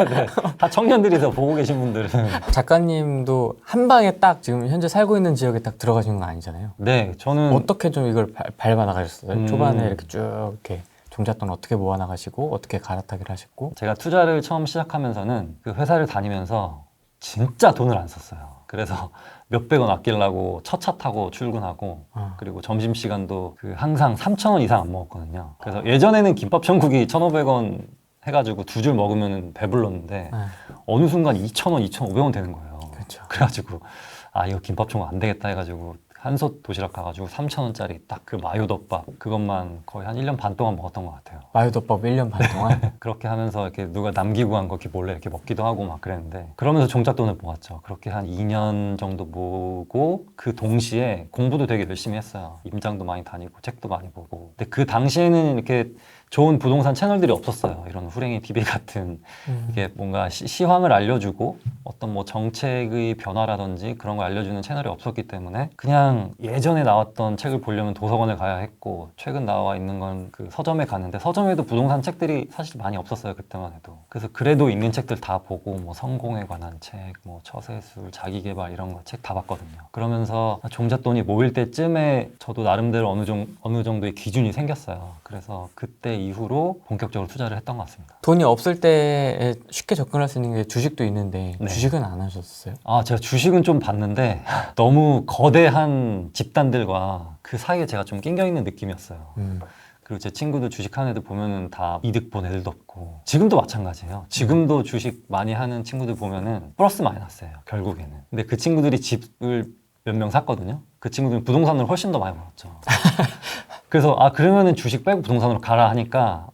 네. 다 청년들이서 보고 계신 분들은 작가님도 한 방에 딱 지금 현재 살고 있는 지역에 딱 들어가신 건 아니잖아요. 네, 저는 어떻게 좀 이걸 밟아 나가셨어요? 음. 초반에 이렇게 쭉 이렇게 종잣돈 어떻게 모아 나가시고 어떻게 갈아타기를 하셨고. 제가 투자를 처음 시작하면서는 그 회사를 다니면서 진짜 돈을 안 썼어요. 그래서 몇백 원 아끼려고 첫 차 타고 출근하고 그리고 점심시간도 그 항상 3,000원 이상 안 먹었거든요. 그래서 예전에는 김밥 천국이 1,500원 해가지고 두 줄 먹으면 배불렀는데 어느 순간 2,000원, 2,500원 되는 거예요. 그렇죠. 그래가지고 아 이거 김밥 천국 안 되겠다 해가지고 한솥 도시락 가가지고 3,000원짜리 딱 그 마요덮밥 그것만 거의 한 1년 반 동안 먹었던 것 같아요. 마요덮밥 1년 반 동안. 그렇게 하면서 이렇게 누가 남기고 한 거 이렇게 몰래 이렇게 먹기도 하고 막 그랬는데 그러면서 종잣돈을 모았죠. 그렇게 한 2년 정도 모으고 그 동시에 공부도 되게 열심히 했어요. 임장도 많이 다니고 책도 많이 보고. 근데 그 당시에는 이렇게 좋은 부동산 채널들이 없었어요. 이런 후랭이 TV 같은 이게 뭔가 시황을 알려주고 어떤 뭐 정책의 변화라든지 그런 걸 알려주는 채널이 없었기 때문에 그냥 예전에 나왔던 책을 보려면 도서관을 가야 했고 최근 나와 있는 건 그 서점에 갔는데 서점에도 부동산 책들이 사실 많이 없었어요. 그때만 해도. 그래서 그래도 있는 책들 다 보고 뭐 성공에 관한 책, 뭐 처세술, 자기계발 이런 거 책 다 봤거든요. 그러면서 종잣돈이 모일 때쯤에 저도 나름대로 어느 정도의 기준이 생겼어요. 그래서 그때 이후로 본격적으로 투자를 했던 것 같습니다. 돈이 없을 때 쉽게 접근할 수 있는 게 주식도 있는데 네. 주식은 안 하셨어요? 아, 제가 주식은 좀 봤는데 너무 거대한 집단들과 그 사이에 제가 좀 낑겨 있는 느낌이었어요. 그리고 제 친구들 주식하는 애들 보면은 다 이득 본 애들도 없고 지금도 마찬가지예요. 지금도 주식 많이 하는 친구들 보면은 플러스 마이너스예요. 결국에는. 근데 그 친구들이 집을 몇 명 샀거든요. 그 친구들은 부동산으로 훨씬 더 많이 벌었죠. 그래서 아 그러면은 주식 빼고 부동산으로 가라 하니까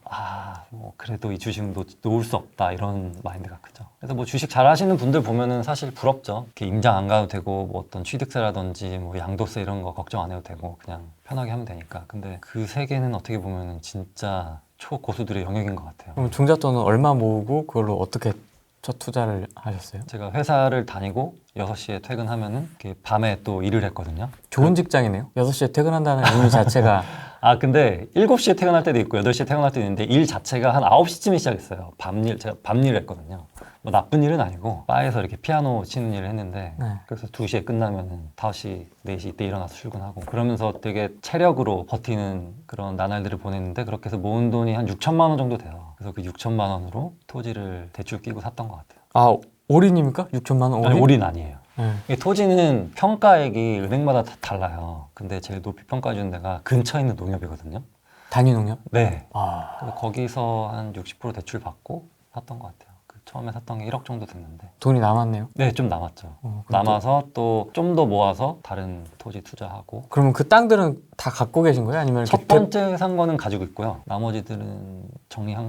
뭐 그래도 이 주식은 놓을 수 없다 이런 마인드가 크죠. 그래서 뭐 주식 잘 하시는 분들 보면은 사실 부럽죠. 이렇게 임장 안 가도 되고 뭐 어떤 취득세라든지 뭐 양도세 이런 거 걱정 안 해도 되고 그냥 편하게 하면 되니까. 근데 그 세계는 어떻게 보면은 진짜 초고수들의 영역인 것 같아요. 그럼 종잣돈은 얼마 모으고 그걸로 어떻게 첫 투자를 하셨어요? 제가 회사를 다니고 6시에 퇴근하면은 이렇게 밤에 또 일을 했거든요. 좋은 직장이네요. 6시에 퇴근한다는 의미 자체가. 아 근데 7시에 퇴근할 때도 있고 8시에 퇴근할 때도 있는데 일 자체가 한 9시쯤에 시작했어요. 제가 밤일을 했거든요. 뭐 나쁜 일은 아니고 바에서 이렇게 피아노 치는 일을 했는데 네. 그래서 2시에 끝나면은 5시, 4시 이때 일어나서 출근하고 그러면서 되게 체력으로 버티는 그런 나날들을 보냈는데 그렇게 해서 모은 돈이 한 6천만 원 정도 돼요. 그래서 그 6천만 원으로 토지를 대출 끼고 샀던 것 같아요. 아, 올인입니까? 6천만 원 올인? 아니 올인 아니에요. 네. 이 토지는 평가액이 은행마다 다 달라요. 근데 제일 높이 평가해 주는 데가 근처에 있는 농협이거든요. 단위 농협? 네. 아, 그래서 거기서 한 60% 대출 받고 샀던 것 같아요. 그 처음에 샀던 게 1억 정도 됐는데. 돈이 남았네요. 네, 좀 남았죠. 그럼 남아서 또 좀 더 모아서 다른 토지 투자하고. 그러면 그 땅들은 다 갖고 계신 거예요? 아니면 이렇게 첫 번째 산 거는 가지고 있고요. 나머지들은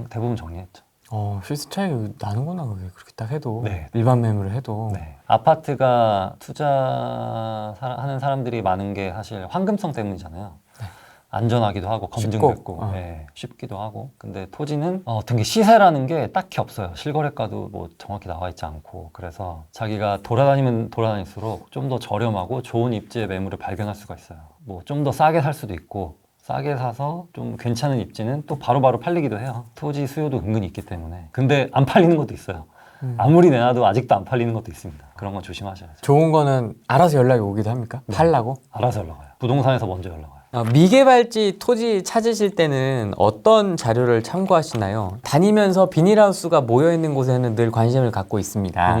대부분 정리했죠. 실수 차이 나는구나. 그게 그렇게 딱 해도. 네. 일반 매물을 해도. 네. 아파트가 투자하는 사람들이 많은 게 사실 황금성 때문이잖아요. 안전하기도 하고 검증됐고 네, 쉽기도 하고. 근데 토지는 어떤 게 시세라는 게 딱히 없어요. 실거래가도 뭐 정확히 나와 있지 않고. 그래서 자기가 돌아다니면 돌아다닐수록 좀 더 저렴하고 좋은 입지의 매물을 발견할 수가 있어요. 뭐 좀 더 싸게 살 수도 있고 싸게 사서 좀 괜찮은 입지는 또 바로바로 팔리기도 해요. 토지 수요도 은근히 있기 때문에. 근데 안 팔리는 것도 있어요. 아무리 내놔도 아직도 안 팔리는 것도 있습니다. 그런 건 조심하셔야죠. 좋은 거는 알아서 연락이 오기도 합니까? 네. 팔라고? 알아서 연락 와요. 부동산에서 먼저 연락 와요. 미개발지 토지 찾으실 때는 어떤 자료를 참고하시나요? 다니면서 비닐하우스가 모여있는 곳에는 늘 관심을 갖고 있습니다.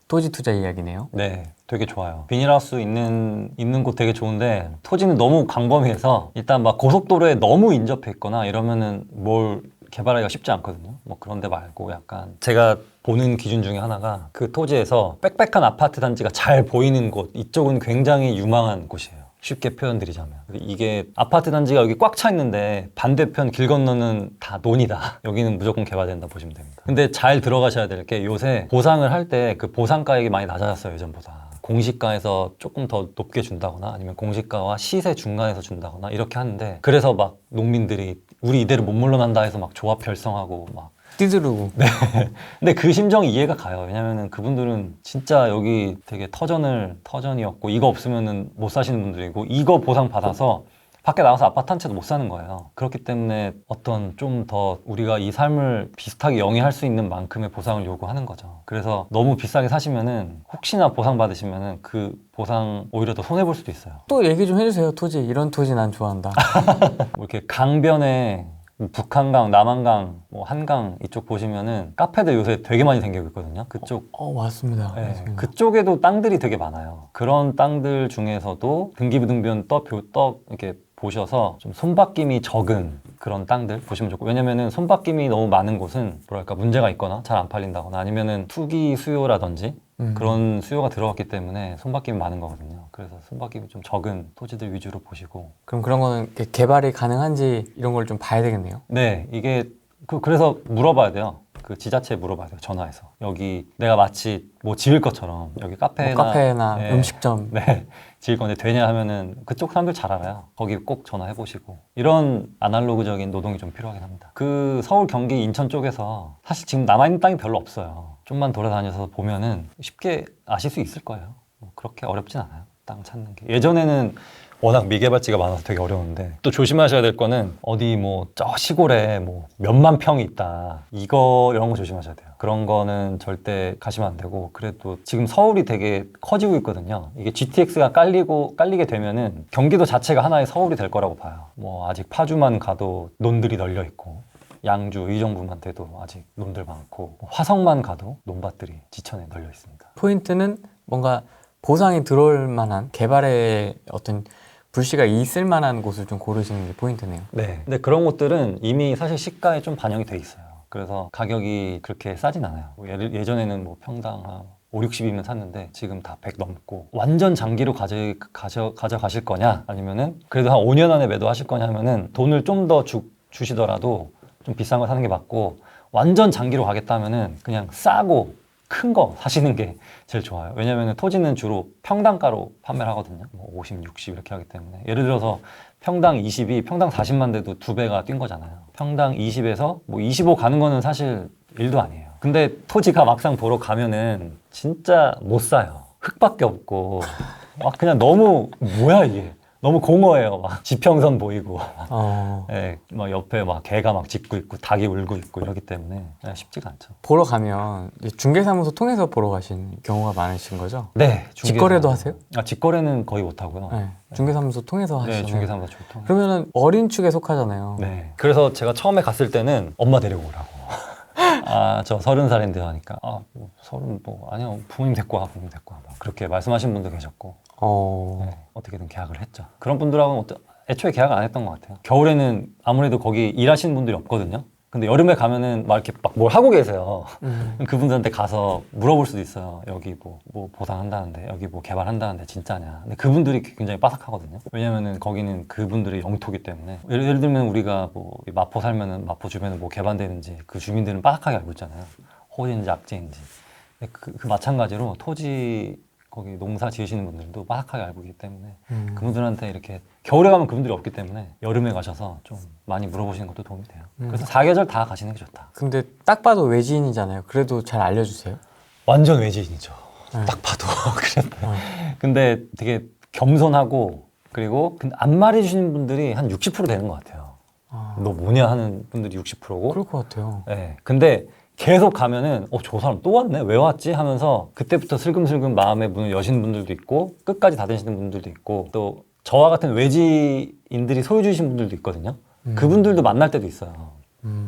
토지 투자 이야기네요. 네, 되게 좋아요. 비닐하우스 있는 곳 되게 좋은데 토지는 너무 광범위해서 일단 막 고속도로에 너무 인접해 있거나 이러면은 뭘 개발하기가 쉽지 않거든요. 뭐 그런 데 말고 약간 제가 보는 기준 중에 하나가 그 토지에서 빽빽한 아파트 단지가 잘 보이는 곳, 이쪽은 굉장히 유망한 곳이에요. 쉽게 표현드리자면 이게 아파트 단지가 여기 꽉 차 있는데 반대편 길 건너는 다 논이다. 여기는 무조건 개발된다 보시면 됩니다. 근데 잘 들어가셔야 될 게 요새 보상을 할 때 그 보상가액이 많이 낮아졌어요, 예전보다. 공시가에서 조금 더 높게 준다거나 아니면 공시가와 시세 중간에서 준다거나 이렇게 하는데 그래서 막 농민들이 우리 이대로 못 물러난다 해서 막 조합 결성하고 막 띠드르고. 근데 그 심정이 이해가 가요. 왜냐면은 그분들은 진짜 여기 되게 터전이었고 이거 없으면은 못 사시는 분들이고 이거 보상 받아서 밖에 나가서 아파트 한 채도 못 사는 거예요. 그렇기 때문에 어떤 좀 더 우리가 이 삶을 비슷하게 영위할 수 있는 만큼의 보상을 요구하는 거죠. 그래서 너무 비싸게 사시면은 혹시나 보상 받으시면은 그 보상 오히려 더 손해 볼 수도 있어요. 또 얘기 좀 해주세요. 토지. 이런 토지 난 좋아한다. 뭐 이렇게 강변에 북한강, 남한강, 뭐 한강 이쪽 보시면은 카페들 요새 되게 많이 생기고 있거든요. 그쪽 맞습니다. 네, 맞습니다. 그쪽에도 땅들이 되게 많아요. 그런 땅들 중에서도 등기부등본 이렇게 보셔서 좀 손바뀜이 적은 그런 땅들 보시면 좋고 왜냐면은 손바뀜이 너무 많은 곳은 뭐랄까 문제가 있거나 잘 안 팔린다거나 아니면은 투기 수요라든지 그런 수요가 들어갔기 때문에 손바뀜이 많은 거거든요. 그래서 손바뀜이 좀 적은 토지들 위주로 보시고 그럼 그런 거는 이렇게 개발이 가능한지 이런 걸 좀 봐야 되겠네요. 네, 이게 그래서 물어봐야 돼요. 그 지자체에 물어봐야 돼요. 전화해서. 여기 내가 마치 뭐 지을 것처럼 여기 카페나 네, 음식점. 네, 지을 건데 되냐 하면은 그쪽 사람들 잘 알아요. 거기 꼭 전화해 보시고 이런 아날로그적인 노동이 좀 필요하긴 합니다. 그 서울, 경기, 인천 쪽에서 사실 지금 남아있는 땅이 별로 없어요. 좀만 돌아다녀서 보면은 쉽게 아실 수 있을 거예요. 뭐 그렇게 어렵진 않아요. 땅 찾는 게. 예전에는 워낙 미개발지가 많아서 되게 어려운데 또 조심하셔야 될 거는 어디 뭐 저 시골에 뭐 몇만 평이 있다 이런 거 조심하셔야 돼요. 그런 거는 절대 가시면 안 되고 그래도 지금 서울이 되게 커지고 있거든요. 이게 GTX가 깔리게 되면은 경기도 자체가 하나의 서울이 될 거라고 봐요. 뭐 아직 파주만 가도 논들이 널려 있고 양주, 의정부만 돼도 아직 논들 많고 화성만 가도 논밭들이 지천에 널려 있습니다. 포인트는 뭔가 보상이 들어올 만한 개발의 어떤 불씨가 있을 만한 곳을 좀 고르시는 게 포인트네요. 네. 근데 그런 곳들은 이미 사실 시가에 좀 반영이 돼 있어요. 그래서 가격이 그렇게 싸진 않아요. 뭐 예전에는 뭐 평당 한 5, 60이면 샀는데 지금 다 100 넘고 완전 장기로 가져가실 거냐 아니면은 그래도 한 5년 안에 매도하실 거냐 하면은 돈을 좀 더 주시더라도 좀 비싼 거 사는 게 맞고 완전 장기로 가겠다 하면은 그냥 싸고 큰 거 사시는 게 제일 좋아요. 왜냐면 토지는 주로 평당가로 판매를 하거든요. 뭐 50, 60 이렇게 하기 때문에. 예를 들어서 평당 20이 평당 40만 돼도 2배가 뛴 거잖아요. 평당 20에서 뭐 25 가는 거는 사실 일도 아니에요. 근데 토지가 막상 보러 가면은 진짜 못 사요. 흙밖에 없고 막 그냥 너무 뭐야 이게. 너무 공허해요. 막 지평선 보이고, 예, 막 옆에 막 개가 막 짖고 있고 닭이 울고 있고 이러기 때문에 쉽지가 않죠. 보러 가면 이제 중개사무소 통해서 보러 가신 경우가 많으신 거죠? 네. 직거래도 하세요? 직거래는 거의 못 하고요. 네. 중개사무소 통해서 하시잖아요. 네, 중개사무소 통해서. 그러면은 어린 축에 속하잖아요. 네. 그래서 제가 처음에 갔을 때는 엄마 데리고 오라고. 저 30살인데 하니까 뭐 30, 뭐 아니요 부모님 데리고 와, 부모님 데리고 와. 막 그렇게 말씀하신 분도 계셨고. 네, 어떻게든 계약을 했죠. 그런 분들하고는 애초에 계약을 안 했던 것 같아요. 겨울에는 아무래도 거기 일하시는 분들이 없거든요. 근데 여름에 가면은 막 이렇게 막 뭘 하고 계세요. 그분들한테 가서 물어볼 수도 있어요. 여기 뭐 보상한다는데, 여기 뭐 개발한다는데 진짜냐. 근데 그분들이 굉장히 빠삭하거든요. 왜냐면은 거기는 그분들의 영토기 때문에. 예를 들면 우리가 뭐 마포 살면은 마포 주변에 뭐 개발되는지 그 주민들은 빠삭하게 알고 있잖아요. 호지인지 악재인지. 그 마찬가지로 토지 거기 농사 지으시는 분들도 빠삭하게 알고 있기 때문에 그분들한테 이렇게 겨울에 가면 그분들이 없기 때문에 여름에 가셔서 좀 많이 물어보시는 것도 도움이 돼요. 그래서 4계절 다 가시는 게 좋다. 근데 딱 봐도 외지인이잖아요. 그래도 잘 알려주세요? 완전 외지인이죠. 네. 딱 봐도 그랬다. 근데 되게 겸손하고 그리고 근데 안 말해주시는 분들이 한 60% 되는 것 같아요. 너 뭐냐 하는 분들이 60%고. 그럴 것 같아요. 네. 근데 계속 가면은 저 사람 또 왔네? 왜 왔지? 하면서 그때부터 슬금슬금 마음의 문을 여시는 분들도 있고 끝까지 닫으시는 분들도 있고 또 저와 같은 외지인들이 소유주이신 분들도 있거든요. 그분들도 만날 때도 있어요.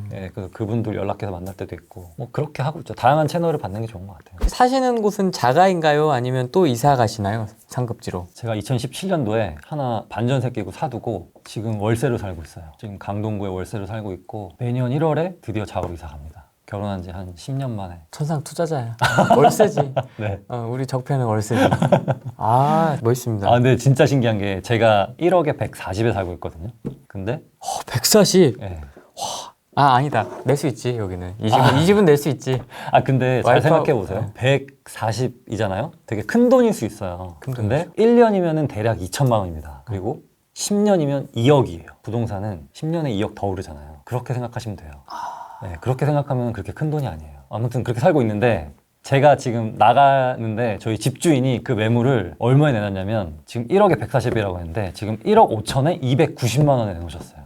네, 그래서 그분들 연락해서 만날 때도 있고 뭐 그렇게 하고 있죠. 다양한 채널을 받는 게 좋은 것 같아요. 사시는 곳은 자가인가요? 아니면 또 이사 가시나요? 상급지로? 제가 2017년도에 하나 반전 새끼고 사두고 지금 월세로 살고 있어요. 지금 강동구에 월세로 살고 있고 내년 1월에 드디어 자으로 이사 갑니다. 결혼한 지 한 10년 만에. 천상 투자자야. 월세지. 네. 우리 적폐는 월세지. 멋있습니다. 근데 진짜 신기한 게 제가 1억에 140에 살고 있거든요. 근데 140? 네. 아니다. 낼 수 있지 여기는. 이 집은 낼 수 있지. 아 근데 잘 와이프하고- 생각해 보세요. 140이잖아요. 되게 큰 돈일 수 있어요. 큰 근데 1년이면은 대략 2천만 원입니다. 그리고 10년이면 2억이에요. 부동산은 10년에 2억 더 오르잖아요. 그렇게 생각하시면 돼요. 네, 그렇게 생각하면 그렇게 큰 돈이 아니에요. 아무튼 그렇게 살고 있는데 제가 지금 나가는데 저희 집주인이 그 매물을 얼마에 내놨냐면 지금 1억에 140이라고 했는데 지금 1억 5천에 290만 원에 내놓으셨어요.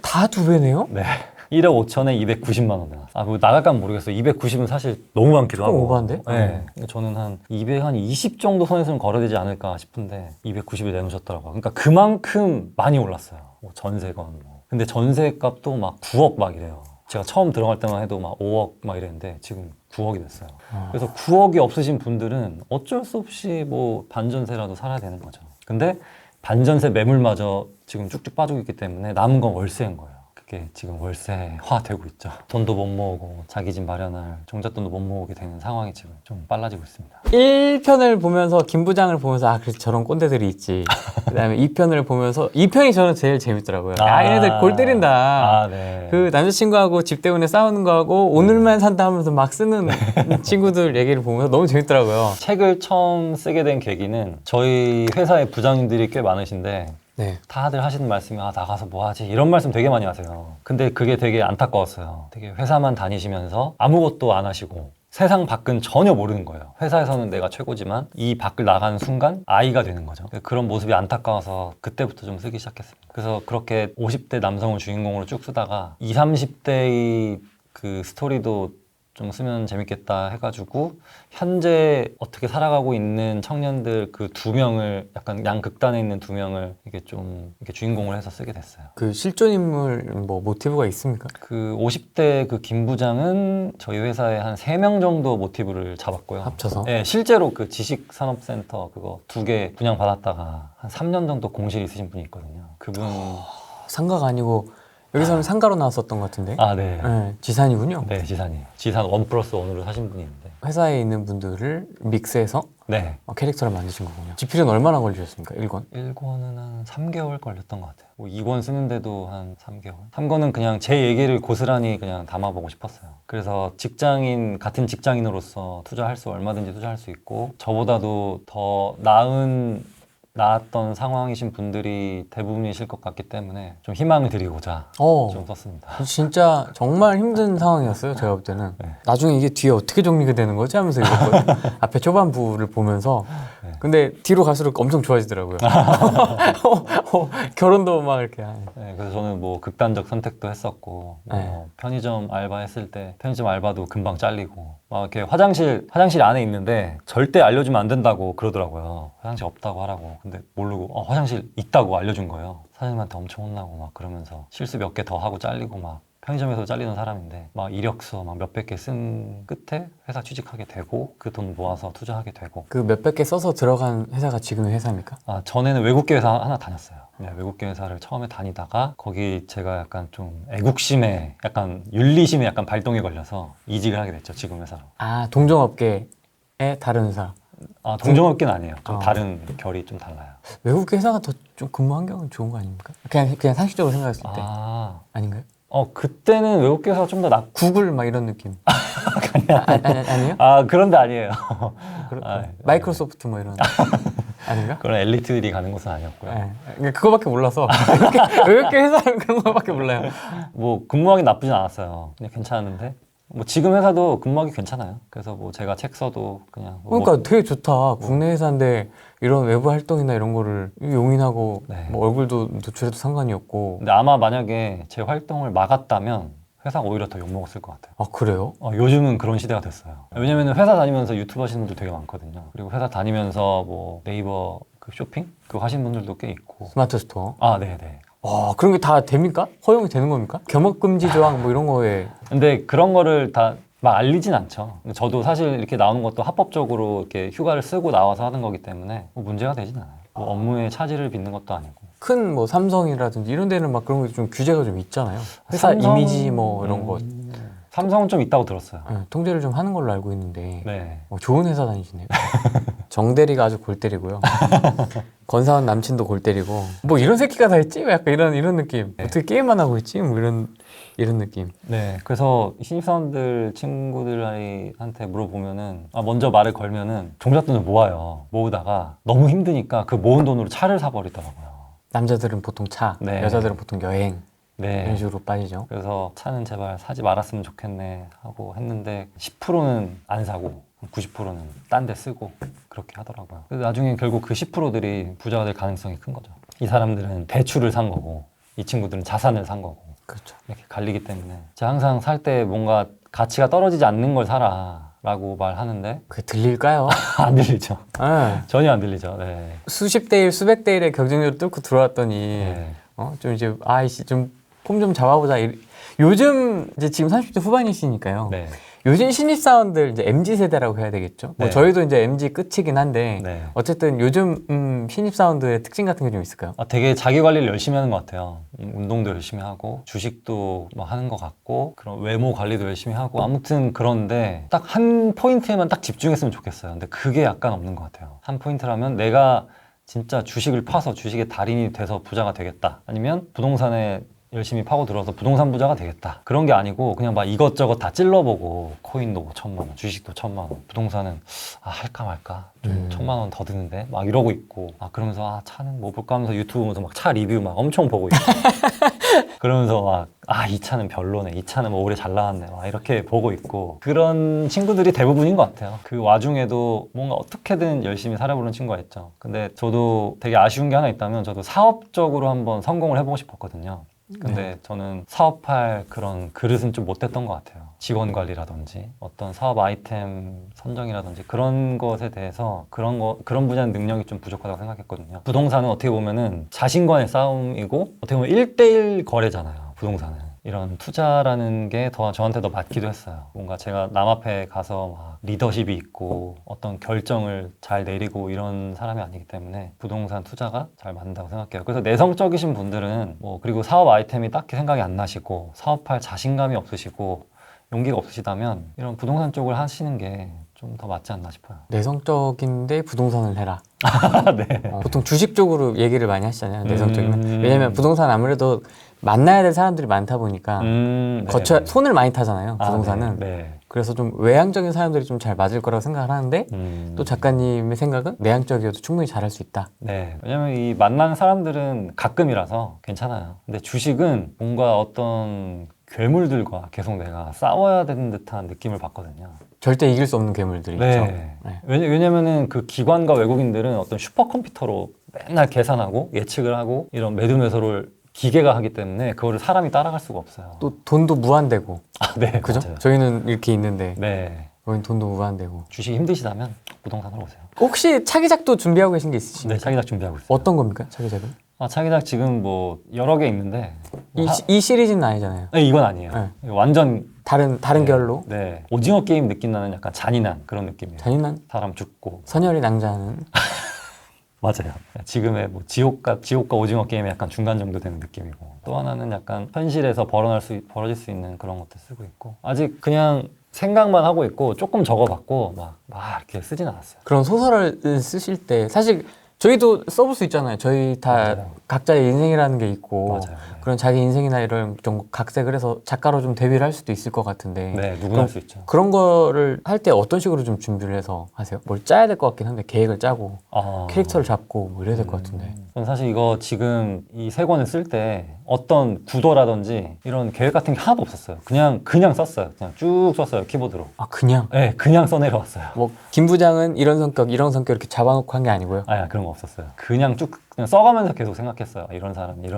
다 두 배네요? 네. 1억 5천에 290만 원 내놨어요. 아, 뭐 나갈까 모르겠어요. 290은 사실 너무 많기도 하고. 오버한데? 네. 저는 한 220 정도 선에서는 걸어야 되지 않을까 싶은데 290을 내놓으셨더라고요. 그러니까 그만큼 많이 올랐어요. 뭐 전세건 뭐. 근데 전세값도 막 9억 막 이래요. 제가 처음 들어갈 때만 해도 막 5억 막 이랬는데 지금 9억이 됐어요. 그래서 9억이 없으신 분들은 어쩔 수 없이 뭐 반전세라도 살아야 되는 거죠. 근데 반전세 매물마저 지금 쭉쭉 빠지고 있기 때문에 남은 건 월세인 거예요. 그게 지금 월세화 되고 있죠. 돈도 못 모으고 자기 집 마련할 종잣돈도 못 모으게 되는 상황이 지금 좀 빨라지고 있습니다. 1편을 보면서 김 부장을 보면서 아 그래서 저런 꼰대들이 있지. 그다음에 2편을 보면서 2편이 저는 제일 재밌더라고요. 얘네들 골 때린다. 아, 네. 그 남자친구하고 집 때문에 싸우는 거하고 오늘만 산다 하면서 막 쓰는 친구들 얘기를 보면서 너무 재밌더라고요. 책을 처음 쓰게 된 계기는 저희 회사의 부장님들이 꽤 많으신데 네. 다들 하시는 말씀이 나가서 뭐 하지? 이런 말씀 되게 많이 하세요. 근데 그게 되게 안타까웠어요. 되게 회사만 다니시면서 아무것도 안 하시고 세상 밖은 전혀 모르는 거예요. 회사에서는 내가 최고지만 이 밖을 나가는 순간 아이가 되는 거죠. 그런 모습이 안타까워서 그때부터 좀 쓰기 시작했습니다. 그래서 그렇게 50대 남성을 주인공으로 쭉 쓰다가 20, 30대의 그 스토리도 좀 쓰면 재밌겠다 해가지고 현재 어떻게 살아가고 있는 청년들 그 두 명을 약간 양극단에 있는 두 명을 이게 좀 이렇게 주인공을 해서 쓰게 됐어요. 그 실존 인물 뭐 모티브가 있습니까? 그 50대 그 김 부장은 저희 회사에 한 3명 정도 모티브를 잡았고요. 합쳐서? 네, 실제로 그 지식산업센터 그거 2개 분양 받았다가 한 3년 정도 공실 있으신 분이 있거든요. 그분 상가가 아니고 여기서는 상가로 나왔었던 것 같은데. 아, 네. 네, 지산이군요. 네, 지산이에요. 지산 1+1으로 사신 분이 있는데. 회사에 있는 분들을 믹스해서 네. 캐릭터를 만드신 거군요. 집필은 얼마나 걸리셨습니까? 1권? 1권은 한 3개월 걸렸던 것 같아요. 뭐 2권 쓰는데도 한 3개월. 3권은 그냥 제 얘기를 고스란히 그냥 담아보고 싶었어요. 그래서 직장인, 같은 직장인으로서 투자할 수 얼마든지 투자할 수 있고 저보다도 더 나았던 상황이신 분들이 대부분이실 것 같기 때문에 좀 희망을 드리고자 좀 썼습니다. 진짜 정말 힘든 상황이었어요. 제가 볼 때는. 네. 나중에 이게 뒤에 어떻게 정리가 되는 거지 하면서 읽었거든요. 앞에 초반부를 보면서. 네. 근데 뒤로 갈수록 엄청 좋아지더라고요. 결혼도 막 이렇게. 네, 그래서 저는 뭐 극단적 선택도 했었고 뭐 네. 편의점 알바 했을 때 편의점 알바도 금방 잘리고 막 이렇게 화장실 안에 있는데 절대 알려주면 안 된다고 그러더라고요. 화장실 없다고 하라고. 근데 모르고 화장실 있다고 알려준 거예요. 사장님한테 엄청 혼나고 막 그러면서 실수 몇 개 더 하고 잘리고 막 편의점에서 잘리는 사람인데 막 이력서 막 몇백 개 쓴 끝에 회사 취직하게 되고 그 돈 모아서 투자하게 되고. 그 몇백 개 써서 들어간 회사가 지금의 회사입니까? 아, 전에는 외국계 회사 하나 다녔어요. 네, 외국계 회사를 처음에 다니다가 거기 제가 약간 좀 애국심에 약간 윤리심에 약간 발동이 걸려서 이직을 하게 됐죠. 지금 회사로. 아, 동종업계의 다른 회사. 아, 동종업계는 아니에요. 좀 아. 다른 결이 좀 달라요. 외국 회사가 더 좀 근무 환경은 좋은 거 아닙니까? 그냥 상식적으로 생각했을 때. 아, 아닌가요? 그때는 외국계 회사가 좀 더 낫고. 구글 막 이런 느낌. 아니에요? 아, 그런데 아니에요. 마이크로소프트 뭐 이런. 아닌가? 그런 엘리트들이 가는 곳은 아니었고요. 네. 그거밖에 몰라서 외국계 회사는 그런 거밖에 몰라요. 뭐 근무하기 나쁘진 않았어요. 그냥 괜찮았는데 뭐 지금 회사도 근무하기 괜찮아요. 그래서 뭐 제가 책 써도 그냥 그러니까 되게 좋다. 국내 회사인데 이런 외부 활동이나 이런 거를 용인하고 네. 뭐 얼굴도 노출해도 상관이 없고. 근데 아마 만약에 제 활동을 막았다면 회사가 오히려 더 욕먹었을 것 같아요. 아 그래요? 요즘은 그런 시대가 됐어요. 왜냐면 회사 다니면서 유튜브 하시는 분들 되게 많거든요. 그리고 회사 다니면서 뭐 네이버 그 쇼핑? 그거 하시는 분들도 꽤 있고. 스마트 스토어. 아, 네네. 와 그런 게 다 됩니까? 허용이 되는 겁니까? 겸업금지 조항 뭐 이런 거에. 근데 그런 거를 다 막 알리진 않죠. 저도 사실 이렇게 나오는 것도 합법적으로 이렇게 휴가를 쓰고 나와서 하는 거기 때문에 뭐 문제가 되진 않아요. 뭐 업무에 차질을 빚는 것도 아니고. 큰 뭐 삼성이라든지 이런 데는 막 그런 게 좀 규제가 좀 있잖아요. 회사 삼성- 이미지 뭐 이런 거 삼성은 좀 있다고 들었어요. 통제를 좀 하는 걸로 알고 있는데 네. 좋은 회사 다니시네요. 정대리가 아주 골 때리고요. 권사원 남친도 골 때리고 뭐 이런 새끼가 다 있지? 약간 이런 느낌. 네. 어떻게 게임만 하고 있지? 뭐 이런 이런 느낌. 네, 그래서 신입사원들 친구들한테 물어보면은 먼저 말을 걸면은 종잣돈을 모아요. 모으다가 너무 힘드니까 그 모은 돈으로 차를 사버리더라고요. 남자들은 보통 차, 네. 여자들은 보통 여행 네. 이런 식으로 빠지죠. 그래서 차는 제발 사지 말았으면 좋겠네 하고 했는데 10%는 안 사고 90%는 딴 데 쓰고 그렇게 하더라고요. 그래서 나중에 결국 그 10%들이 부자가 될 가능성이 큰 거죠. 이 사람들은 대출을 산 거고 이 친구들은 자산을 산 거고 그렇죠. 이렇게 갈리기 때문에 제가 항상 살 때 뭔가 가치가 떨어지지 않는 걸 사라 라고 말하는데 그게 들릴까요? 안 들리죠. 네. 전혀 안 들리죠. 네. 수십 대 1, 수백 대 1의 경쟁률을 뚫고 들어왔더니 네. 좀 이제 아이씨 좀 폼 좀 잡아보자. 요즘 이제 지금 30대 후반이시니까요. 네. 요즘 신입사원들 이제 MZ 세대라고 해야 되겠죠. 뭐 네. 저희도 이제 MZ 끝이긴 한데 네. 어쨌든 요즘 신입사원들의 특징 같은 게 좀 있을까요? 되게 자기 관리를 열심히 하는 것 같아요. 운동도 열심히 하고 주식도 뭐 하는 것 같고 그런 외모 관리도 열심히 하고 아무튼 그런데 딱 한 포인트에만 딱 집중했으면 좋겠어요. 근데 그게 약간 없는 것 같아요. 한 포인트라면 내가 진짜 주식을 파서 주식의 달인이 돼서 부자가 되겠다. 아니면 부동산에 열심히 파고 들어서 부동산 부자가 되겠다. 그런 게 아니고 그냥 막 이것저것 다 찔러보고 코인도 1,000만 원, 주식도 1,000만 원, 부동산은 할까 말까 좀 1,000만 원 더 드는데 막 이러고 있고 그러면서 차는 뭐 볼까 하면서 유튜브 보면서 막 차 리뷰 막 엄청 보고 있고 그러면서 막 이 차는 별로네, 이 차는 뭐 올해 잘 나왔네 막 이렇게 보고 있고 그런 친구들이 대부분인 것 같아요. 그 와중에도 뭔가 어떻게든 열심히 살아보는 친구가 있죠. 근데 저도 되게 아쉬운 게 하나 있다면 저도 사업적으로 한번 성공을 해보고 싶었거든요. 근데 저는 사업할 그런 그릇은 좀 못했던 것 같아요. 직원 관리라든지 어떤 사업 아이템 선정이라든지 그런 것에 대해서 그런 분야의 능력이 좀 부족하다고 생각했거든요. 부동산은 어떻게 보면은 자신과의 싸움이고 어떻게 보면 1대1 거래잖아요. 부동산은. 이런 투자라는 게 저한테 더 맞기도 했어요. 뭔가 제가 남 앞에 가서 막 리더십이 있고 어떤 결정을 잘 내리고 이런 사람이 아니기 때문에 부동산 투자가 잘 맞는다고 생각해요. 그래서 내성적이신 분들은 그리고 사업 아이템이 딱히 생각이 안 나시고 사업할 자신감이 없으시고 용기가 없으시다면 이런 부동산 쪽을 하시는 게 좀 더 맞지 않나 싶어요. 내성적인데 부동산을 해라. 네. 보통 주식 쪽으로 얘기를 많이 하시잖아요. 내성적이면. 왜냐면 부동산 아무래도 만나야 될 사람들이 많다 보니까 네. 손을 많이 타잖아요. 부동산은. 네. 그래서 좀 외향적인 사람들이 좀 잘 맞을 거라고 생각을 하는데 또 작가님의 생각은 내향적이어도 충분히 잘할 수 있다. 네. 왜냐면 이 만나는 사람들은 가끔이라서 괜찮아요. 근데 주식은 뭔가 어떤 괴물들과 계속 내가 싸워야 되는 듯한 느낌을 받거든요. 절대 이길 수 없는 괴물들이 있죠. 네. 왜냐면은 그 기관과 외국인들은 어떤 슈퍼컴퓨터로 맨날 계산하고 예측을 하고 이런 매도 매수를 기계가 하기 때문에 그거를 사람이 따라갈 수가 없어요. 또 돈도 무한대고. 네. 그죠? 맞아요. 저희는 이렇게 있는데 네. 저희는 돈도 무한대고. 주식이 힘드시다면 부동산으로 오세요. 혹시 차기작도 준비하고 계신 게 있으신가요? 네, 차기작 준비하고 있어요. 어떤 겁니까? 차기작은? 차기작 지금 뭐 여러 개 있는데 이 시리즈는 아니잖아요. 네, 이건 아니에요. 네. 이거 완전 다른 결로 네. 오징어 게임 느낌 나는 약간 잔인한 그런 느낌이에요. 잔인한 사람 죽고. 선열이 낭자하는 맞아요. 지금의 뭐 지옥과 오징어 게임의 약간 중간 정도 되는 느낌이고 또 하나는 약간 현실에서 벌어질 수 있는 그런 것도 쓰고 있고 아직 그냥 생각만 하고 있고 조금 적어봤고 막 이렇게 쓰진 않았어요. 그런 소설을 쓰실 때 사실 저희도 써볼 수 있잖아요. 저희 다 맞아요. 각자의 인생이라는 게 있고 맞아요. 네. 그런 자기 인생이나 이런 좀 각색을 해서 작가로 좀 데뷔를 할 수도 있을 것 같은데 네, 누구나 할 수 있죠. 그런 거를 할 때 어떤 식으로 좀 준비를 해서 하세요? 뭘 짜야 될 것 같긴 한데 계획을 짜고 캐릭터를 잡고 뭐 이래야 될 것 같은데 저는 사실 이거 지금 이 세 권을 쓸 때 어떤 구도라든지 이런 계획 같은 게 하나도 없었어요. 그냥 썼어요. 그냥 쭉 썼어요. 키보드로. 그냥? 네, 그냥 써내려왔어요. 뭐 김 부장은 이런 성격 이렇게 잡아놓고 한 게 아니고요? 그런 거 없었어요. 그냥 써가면서 계속 생각했어요. 이런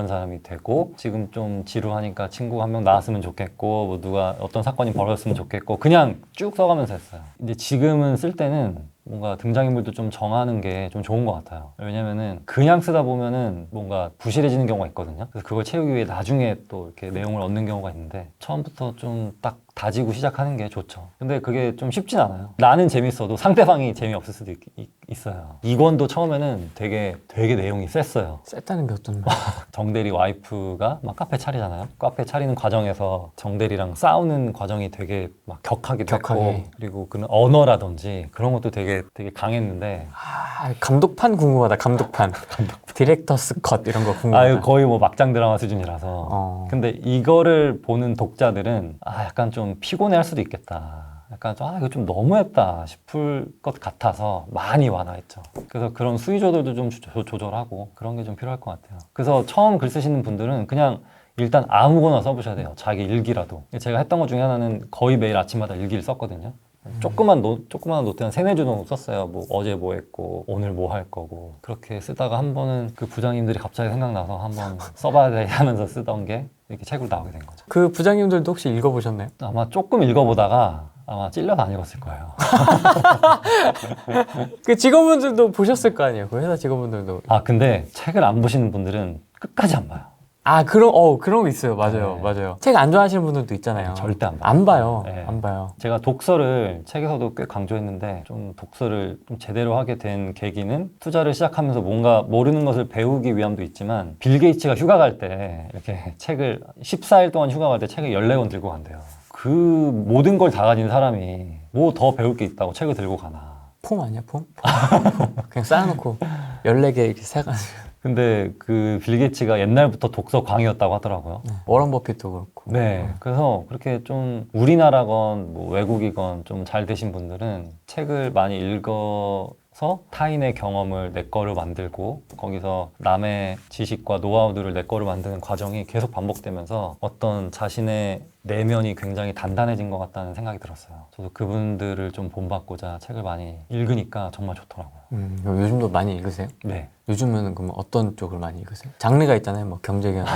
사람이 되고 지금 좀 지루하니까 친구가 한 명 나왔으면 좋겠고 뭐 누가 어떤 사건이 벌어졌으면 좋겠고 그냥 쭉 써가면서 했어요. 근데 지금은 쓸 때는 뭔가 등장인물도 좀 정하는 게 좀 좋은 것 같아요. 왜냐면은 그냥 쓰다 보면은 뭔가 부실해지는 경우가 있거든요. 그래서 그걸 채우기 위해 나중에 또 이렇게 내용을 얻는 경우가 있는데 처음부터 좀 딱 다지고 시작하는 게 좋죠. 근데 그게 좀 쉽진 않아요. 나는 재밌어도 상대방이 재미없을 수도 있어요. 이권도 처음에는 되게 내용이 셌어요. 셌다는 게 어떤 말? 정대리 와이프가 막 카페 차리잖아요. 카페 차리는 과정에서 정대리랑 싸우는 과정이 되게 막 격하기도 격하게. 했고, 그리고 그런 언어라든지 그런 것도 되게 강했는데, 감독판 궁금하다. 감독판. 디렉터스 컷 이런 거 궁금하다. 아유 거의 뭐 막장 드라마 수준이라서. 근데 이거를 보는 독자들은 약간 좀 피곤해할 수도 있겠다. 약간 이거 좀 너무했다 싶을 것 같아서 많이 완화했죠. 그래서 그런 수위 조절도 좀 조절하고 그런 게 좀 필요할 것 같아요. 그래서 처음 글 쓰시는 분들은 그냥 일단 아무거나 써보셔야 돼요. 자기 일기라도. 제가 했던 것 중에 하나는 거의 매일 아침마다 일기를 썼거든요. 조그만 노트 한 3-4줄 정도 썼어요. 뭐 어제 뭐 했고 오늘 뭐 할 거고. 그렇게 쓰다가 한 번은 그 부장님들이 갑자기 생각나서 한번 써봐야 돼 하면서 쓰던 게 이렇게 책으로 나오게 된 거죠. 그 부장님들도 혹시 읽어보셨나요? 아마 조금 읽어보다가 아마 찔려서 안 읽었을 거예요. 그 직원분들도 보셨을 거 아니에요? 그 회사 직원분들도. 근데 책을 안 보시는 분들은 끝까지 안 봐요. 그런 거 있어요. 맞아요. 네. 맞아요. 책 안 좋아하시는 분들도 있잖아요. 절대 안 봐요. 안 봐요. 네. 안 봐요. 제가 독서를 책에서도 꽤 강조했는데 좀 독서를 좀 제대로 하게 된 계기는 투자를 시작하면서 뭔가 모르는 것을 배우기 위함도 있지만 빌 게이츠가 휴가 갈 때 이렇게 책을 14일 동안 휴가 갈 때 책을 14권 들고 간대요. 그 모든 걸 다 가진 사람이 뭐 더 배울 게 있다고 책을 들고 가나. 폼 아니야? 폼? 그냥 쌓아놓고 14개 이렇게 세가지고. 근데 그 빌 게이츠가 옛날부터 독서 광이었다고 하더라고요. 워런 버핏도 그렇고. 네, 그래서 그렇게 좀 우리나라건 뭐 외국이건 좀 잘 되신 분들은 책을 많이 읽어서 타인의 경험을 내 거로 만들고 거기서 남의 지식과 노하우들을 내 거로 만드는 과정이 계속 반복되면서 어떤 자신의 내면이 굉장히 단단해진 것 같다는 생각이 들었어요. 저도 그분들을 좀 본받고자 책을 많이 읽으니까 정말 좋더라고요. 그럼 요즘도 많이 읽으세요? 네. 요즘은 그럼 어떤 쪽을 많이 읽으세요? 장르가 있잖아요. 뭐 경제경영.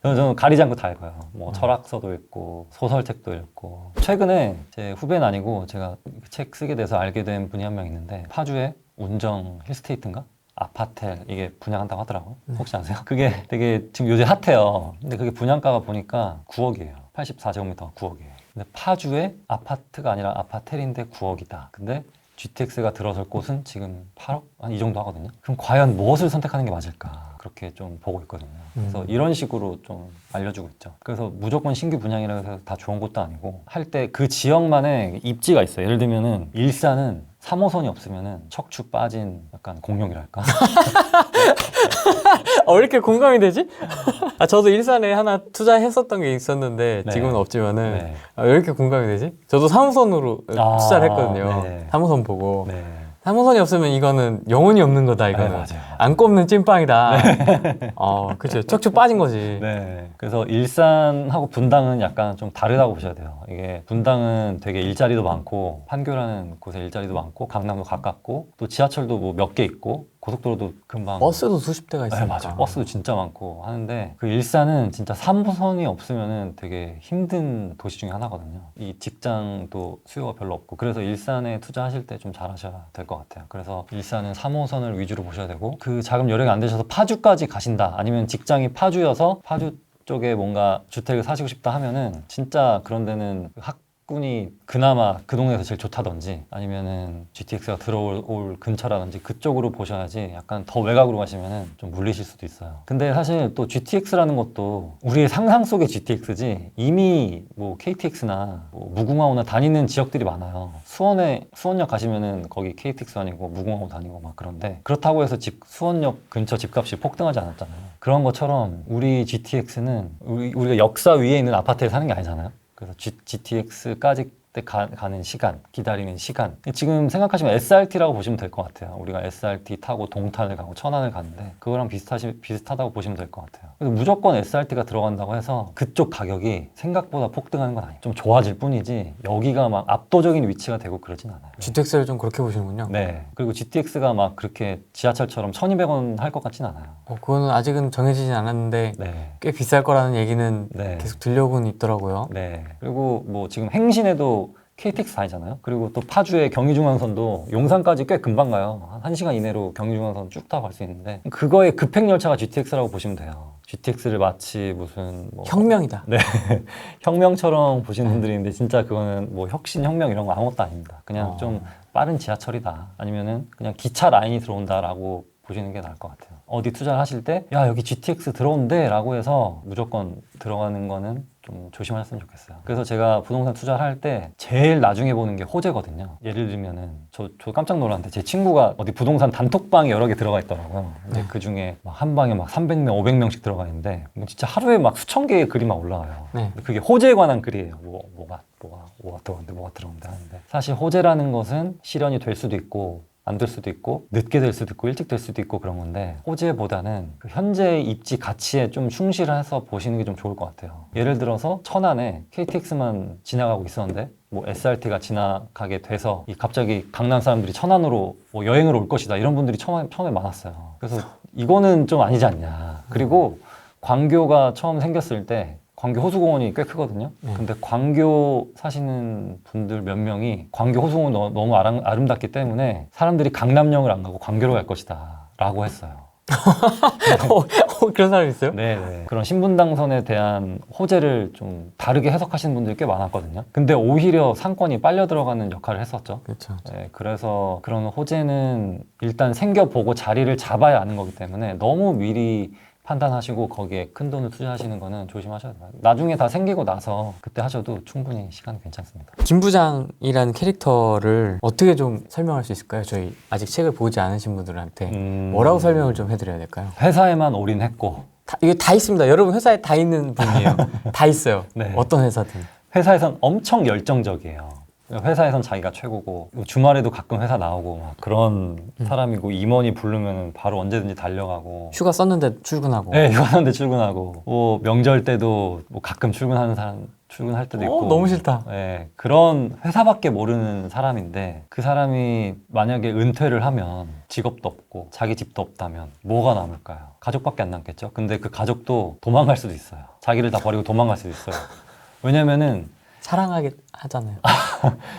저는 가리지 않고 다 읽어요. 뭐 철학서도 읽고 소설책도 읽고. 최근에 제 후배는 아니고 제가 책 쓰게 돼서 알게 된 분이 한 명 있는데 파주의 운정 힐스테이트인가? 아파텔 이게 분양한다고 하더라고요. 혹시 아세요? 그게 되게 지금 요새 핫해요. 근데 그게 분양가가 보니까 9억이에요. 84제곱미터가 9억이에요. 근데 파주에 아파트가 아니라 아파텔인데 9억이다. 근데 GTX가 들어설 곳은 지금 8억? 한 이 정도 하거든요. 그럼 과연 무엇을 선택하는 게 맞을까? 그렇게 좀 보고 있거든요. 그래서 이런 식으로 좀 알려주고 있죠. 그래서 무조건 신규 분양이라고 해서 다 좋은 것도 아니고 할 때 그 지역만의 입지가 있어요. 예를 들면은 일산은 3호선이 없으면은 척추 빠진 약간 공룡이랄까? 왜 이렇게 공감이 되지? 저도 일산에 하나 투자했었던 게 있었는데 네. 지금은 없지만은 네. 왜 이렇게 공감이 되지? 저도 3호선으로 투자를 했거든요. 네. 3호선 보고. 네. 3호선이 없으면 이거는 영혼이 없는 거다, 이거는. 네, 맞아요. 안 꼽는 찐빵이다. 그쵸. 척추 빠진 거지. 네. 그래서 일산하고 분당은 약간 좀 다르다고 보셔야 돼요. 이게 분당은 되게 일자리도 많고 판교라는 곳에 일자리도 많고 강남도 가깝고 또 지하철도 뭐 몇 개 있고 고속도로도 금방 버스도 수십 대가 있으니까. 네, 맞아요. 버스도 진짜 많고 하는데 그 일산은 진짜 3호선이 없으면은 되게 힘든 도시 중에 하나거든요. 이 직장도 수요가 별로 없고 그래서 일산에 투자하실 때 좀 잘하셔야 될 것 같아요. 그래서 일산은 3호선을 위주로 보셔야 되고 그 자금 여력이 안 되셔서 파주까지 가신다. 아니면 직장이 파주여서 파주 쪽에 뭔가 주택을 사시고 싶다 하면은 진짜 그런 데는 학군이 그나마 그 동네에서 제일 좋다든지 아니면은 GTX가 들어올 근처라든지 그쪽으로 보셔야지 약간 더 외곽으로 가시면은 좀 물리실 수도 있어요. 근데 사실 또 GTX라는 것도 우리의 상상 속의 GTX지 이미 뭐 KTX나 뭐 무궁화호나 다니는 지역들이 많아요. 수원역 가시면은 거기 KTX 아니고 무궁화호 다니고 막 그런데 그렇다고 해서 수원역 근처 집값이 폭등하지 않았잖아요. 그런 것처럼 우리 GTX는 우리가 역사 위에 있는 아파트에 사는 게 아니잖아요. 그래서 GTX까지 가는 시간, 기다리는 시간. 지금 생각하시면 SRT라고 보시면 될 것 같아요. 우리가 SRT 타고 동탄을 가고 천안을 가는데 그거랑 비슷하다고 보시면 될 것 같아요. 그래서 무조건 SRT가 들어간다고 해서 그쪽 가격이 생각보다 폭등하는 건 아니에요. 좀 좋아질 뿐이지 여기가 막 압도적인 위치가 되고 그러진 않아요. GTX를 좀 그렇게 보시는군요. 네. 그리고 GTX가 막 그렇게 지하철처럼 1,200원 할 것 같진 않아요. 그거는 아직은 정해지진 않았는데 네. 꽤 비쌀 거라는 얘기는 네. 계속 들려오곤 있더라고요. 네. 그리고 뭐 지금 행신에도 KTX 다니잖아요. 그리고 또 파주의 경의중앙선도 용산까지 꽤 금방 가요. 한 1시간 이내로 경의중앙선 쭉 타고 갈 수 있는데 그거의 급행열차가 GTX라고 보시면 돼요. GTX를 마치 무슨 뭐 혁명이다. 네, 혁명처럼 보시는 분들이 있는데 진짜 그거는 뭐 혁신, 혁명 이런 거 아무것도 아닙니다. 그냥 좀 빠른 지하철이다. 아니면은 그냥 기차 라인이 들어온다라고 보시는 게 나을 것 같아요. 어디 투자를 하실 때 야 여기 GTX 들어온대 라고 해서 무조건 들어가는 거는 좀 조심하셨으면 좋겠어요. 그래서 제가 부동산 투자를 할 때 제일 나중에 보는 게 호재거든요. 예를 들면은 저 깜짝 놀랐는데 제 친구가 어디 부동산 단톡방에 여러 개 들어가 있더라고요. 근데 그 중에 한 방에 막 300명, 500명씩 들어가 있는데 뭐 진짜 하루에 막 수천 개의 글이 막 올라와요. 네. 그게 호재에 관한 글이에요. 뭐가 들어온대 하는데 사실 호재라는 것은 실현이 될 수도 있고 안 될 수도 있고 늦게 될 수도 있고 일찍 될 수도 있고 그런 건데 호재보다는 그 현재의 입지 가치에 좀 충실해서 보시는 게 좀 좋을 것 같아요. 예를 들어서 천안에 KTX만 지나가고 있었는데 뭐 SRT가 지나가게 돼서 갑자기 강남 사람들이 천안으로 뭐 여행을 올 것이다 이런 분들이 처음에 많았어요. 그래서 이거는 좀 아니지 않냐. 그리고 광교가 처음 생겼을 때 광교 호수공원이 꽤 크거든요. 근데 광교 사시는 분들 몇 명이 광교 호수공원 너무 아름답기 때문에 사람들이 강남역을 안 가고 광교로 갈 것이다 라고 했어요. 그런 사람 있어요? 네. 그런 신분당선에 대한 호재를 좀 다르게 해석하시는 분들이 꽤 많았거든요. 근데 오히려 상권이 빨려 들어가는 역할을 했었죠. 그렇죠. 네, 그래서 그런 호재는 일단 생겨보고 자리를 잡아야 하는 거기 때문에 너무 미리 판단하시고 거기에 큰 돈을 투자하시는 거는 조심하셔야 돼요. 나중에 다 생기고 나서 그때 하셔도 충분히 시간이 괜찮습니다. 김 부장이라는 캐릭터를 어떻게 좀 설명할 수 있을까요? 저희 아직 책을 보지 않으신 분들한테 뭐라고 설명을 좀 해드려야 될까요? 회사에만 올인했고 이게 다 있습니다. 여러분 회사에 다 있는 분이에요. 다 있어요. 네. 어떤 회사든. 회사에선 엄청 열정적이에요. 회사에선 자기가 최고고 주말에도 가끔 회사 나오고 막 그런 사람이고 임원이 부르면 바로 언제든지 달려가고 휴가 썼는데 출근하고. 네, 휴가하는데 출근하고 뭐 명절 때도 뭐 가끔 출근하는 사람 출근할 때도 있고 너무 싫다. 네, 그런 회사밖에 모르는 사람인데 그 사람이 만약에 은퇴를 하면 직업도 없고 자기 집도 없다면 뭐가 남을까요? 가족밖에 안 남겠죠. 근데 그 가족도 도망갈 수도 있어요. 자기를 다 버리고 도망갈 수도 있어요. 왜냐면은 사랑하게 하잖아요.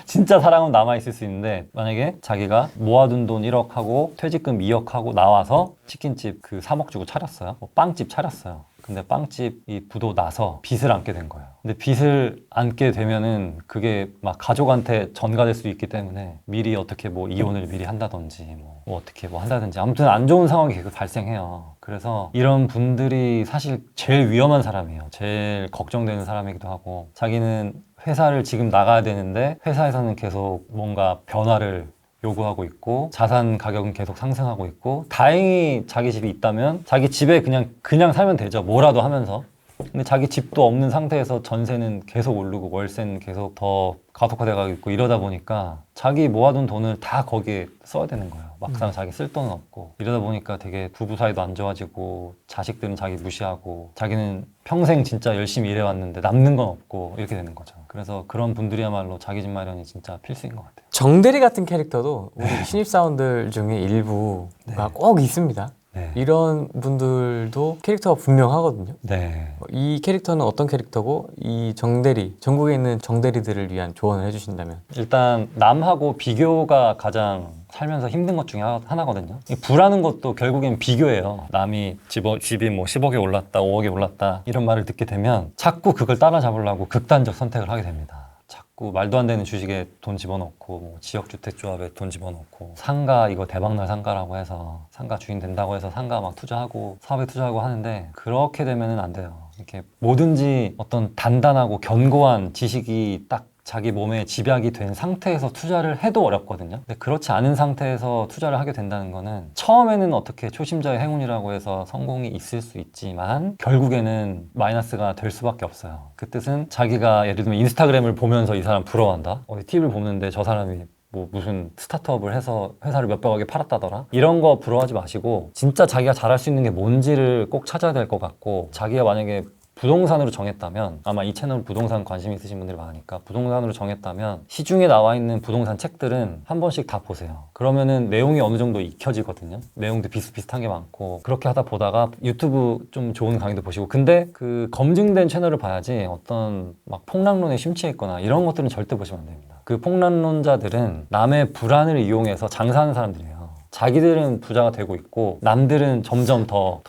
진짜 사랑은 남아있을 수 있는데 만약에 자기가 모아둔 돈 1억 하고 퇴직금 2억 하고 나와서 치킨집 그 3억 주고 차렸어요. 뭐 빵집 차렸어요. 근데 빵집이 부도 나서 빚을 안게 된 거예요. 근데 빚을 안게 되면은 그게 막 가족한테 전가될 수도 있기 때문에 미리 어떻게 뭐 이혼을 미리 한다든지 뭐 어떻게 뭐 한다든지 아무튼 안 좋은 상황이 계속 발생해요. 그래서 이런 분들이 사실 제일 위험한 사람이에요. 제일 걱정되는 사람이기도 하고 자기는 회사를 지금 나가야 되는데 회사에서는 계속 뭔가 변화를 요구하고 있고 자산 가격은 계속 상승하고 있고 다행히 자기 집이 있다면 자기 집에 그냥 살면 되죠. 뭐라도 하면서. 근데 자기 집도 없는 상태에서 전세는 계속 오르고 월세는 계속 더 가속화돼 가고 있고 이러다 보니까 자기 모아둔 돈을 다 거기에 써야 되는 거예요. 막상 자기 쓸 돈은 없고 이러다 보니까 되게 부부 사이도 안 좋아지고 자식들은 자기 무시하고 자기는 평생 진짜 열심히 일해왔는데 남는 건 없고 이렇게 되는 거죠. 그래서 그런 분들이야말로 자기 집 마련이 진짜 필수인 것 같아요. 정대리 같은 캐릭터도 우리 신입사원들 중에 일부가 꼭 있습니다. 네. 이런 분들도 캐릭터가 분명하거든요. 네. 이 캐릭터는 어떤 캐릭터고 이 정대리, 전국에 있는 정대리들을 위한 조언을 해주신다면? 일단 남하고 비교가 가장 살면서 힘든 것 중에 하나거든요. 이 부라는 것도 결국엔 비교예요. 남이 집이 뭐 10억에 올랐다, 5억에 올랐다 이런 말을 듣게 되면 자꾸 그걸 따라잡으려고 극단적 선택을 하게 됩니다. 자꾸 말도 안 되는 주식에 돈 집어넣고 뭐 지역주택조합에 돈 집어넣고 상가 이거 대박날 상가라고 해서 상가 주인 된다고 해서 상가 막 투자하고 사업에 투자하고 하는데 그렇게 되면은 안 돼요. 이렇게 뭐든지 어떤 단단하고 견고한 지식이 딱 자기 몸에 집약이 된 상태에서 투자를 해도 어렵거든요. 근데 그렇지 않은 상태에서 투자를 하게 된다는 거는 처음에는 어떻게 초심자의 행운이라고 해서 성공이 있을 수 있지만 결국에는 마이너스가 될 수밖에 없어요. 그 뜻은 자기가 예를 들면 인스타그램을 보면서 이 사람 부러워한다. 어디 TV를 보는데 저 사람이 뭐 무슨 스타트업을 해서 회사를 몇백억에 팔았다더라? 이런 거 부러워하지 마시고 진짜 자기가 잘할 수 있는 게 뭔지를 꼭 찾아야 될 것 같고 자기가 만약에 부동산으로 정했다면, 아마 이 채널 부동산 관심 있으신 분들이 많으니까 부동산으로 정했다면 시중에 나와 있는 부동산 책들은 한 번씩 다 보세요. 그러면은 내용이 어느 정도 익혀지거든요. 내용도 비슷비슷한 게 많고, 그렇게 하다 보다가 유튜브 좀 좋은 강의도 보시고, 근데 그 검증된 채널을 봐야지 어떤 막 폭락론에 심취해 있거나 이런 것들은 절대 보시면 안 됩니다. 그 폭락론자들은 남의 불안을 이용해서 장사하는 사람들이에요. 자기들은 부자가 되고 있고 남들은 점점 더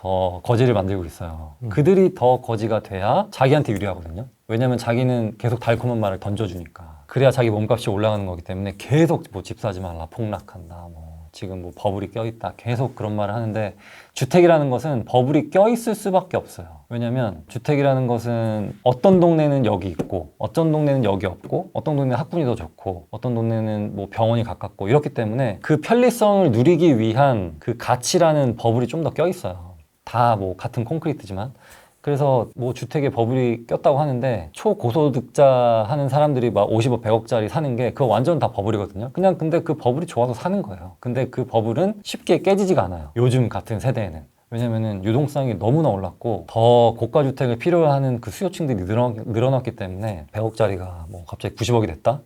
거지를 만들고 있어요. 그들이 더 거지가 돼야 자기한테 유리하거든요. 왜냐면 자기는 계속 달콤한 말을 던져주니까. 그래야 자기 몸값이 올라가는 거기 때문에 계속 뭐 집 사지 말라, 폭락한다, 뭐 지금 뭐 버블이 껴있다, 계속 그런 말을 하는데, 주택이라는 것은 버블이 껴있을 수밖에 없어요. 왜냐면 주택이라는 것은 어떤 동네는 여기 있고 어떤 동네는 여기 없고 어떤 동네는 학군이 더 좋고 어떤 동네는 뭐 병원이 가깝고 이렇기 때문에 그 편리성을 누리기 위한 그 가치라는 버블이 좀 더 껴있어요. 다 뭐 같은 콘크리트지만. 그래서 뭐 주택에 버블이 꼈다고 하는데, 초고소득자 하는 사람들이 막 50억, 100억짜리 사는 게 그거 완전 다 버블이거든요. 그냥 근데 그 버블이 좋아서 사는 거예요. 근데 그 버블은 쉽게 깨지지가 않아요. 요즘 같은 세대에는. 왜냐면은 유동성이 너무나 올랐고 더 고가 주택을 필요로 하는 그 수요층들이 늘어났기 때문에 100억짜리가 뭐 갑자기 90억이 됐다?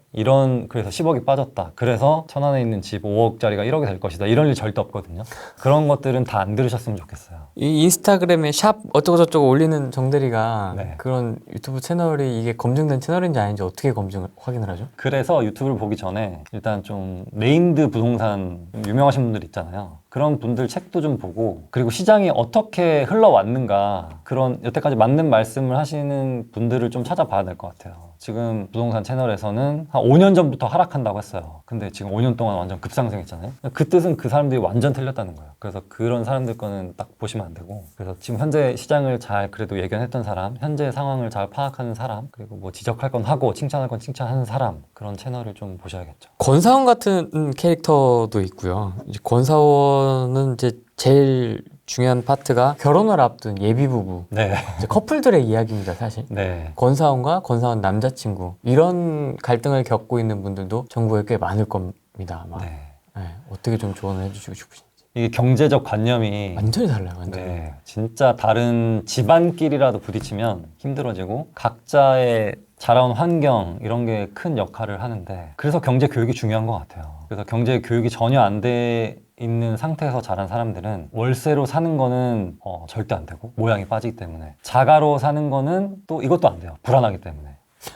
그래서 10억이 빠졌다. 그래서 천안에 있는 집 5억짜리가 1억이 될 것이다. 이런 일 절대 없거든요. 그런 것들은 다 안 들으셨으면 좋겠어요. 이 인스타그램에 샵 어쩌고저쩌고 올리는 정대리가 네. 그런 유튜브 채널이 이게 검증된 채널인지 아닌지 어떻게 확인을 하죠? 그래서 유튜브를 보기 전에 일단 좀 네임드 부동산 유명하신 분들 있잖아요. 그런 분들 책도 좀 보고, 그리고 시장이 어떻게 흘러왔는가, 그런 여태까지 맞는 말씀을 하시는 분들을 좀 찾아봐야 될 것 같아요. 지금 부동산 채널에서는 한 5년 전부터 하락한다고 했어요. 근데 지금 5년 동안 완전 급상승했잖아요. 그 뜻은 그 사람들이 완전 틀렸다는 거예요. 그래서 그런 사람들 거는 딱 보시면 안 되고, 그래서 지금 현재 시장을 잘 그래도 예견했던 사람, 현재 상황을 잘 파악하는 사람, 그리고 뭐 지적할 건 하고 칭찬할 건 칭찬하는 사람, 그런 채널을 좀 보셔야겠죠. 권사원 같은 캐릭터도 있고요. 이제 권사원은 이제 제일 중요한 파트가 결혼을 앞둔 예비 부부, 네. 이제 커플들의 이야기입니다, 사실. 네. 권사원과 권사원 남자친구, 이런 갈등을 겪고 있는 분들도 전국에 꽤 많을 겁니다, 아마. 네. 네, 어떻게 좀 조언을 해주시고 싶으신지. 이게 경제적 관념이 완전히 달라요, 완전히. 네, 진짜 다른 집안끼리라도 부딪히면 힘들어지고, 각자의 자라온 환경 이런 게 큰 역할을 하는데, 그래서 경제 교육이 중요한 것 같아요. 그래서 경제 교육이 전혀 안 돼 있는 상태에서 자란 사람들은 월세로 사는 거는 절대 안 되고, 모양이 빠지기 때문에. 자가로 사는 거는 또 이것도 안 돼요. 불안하기 때문에.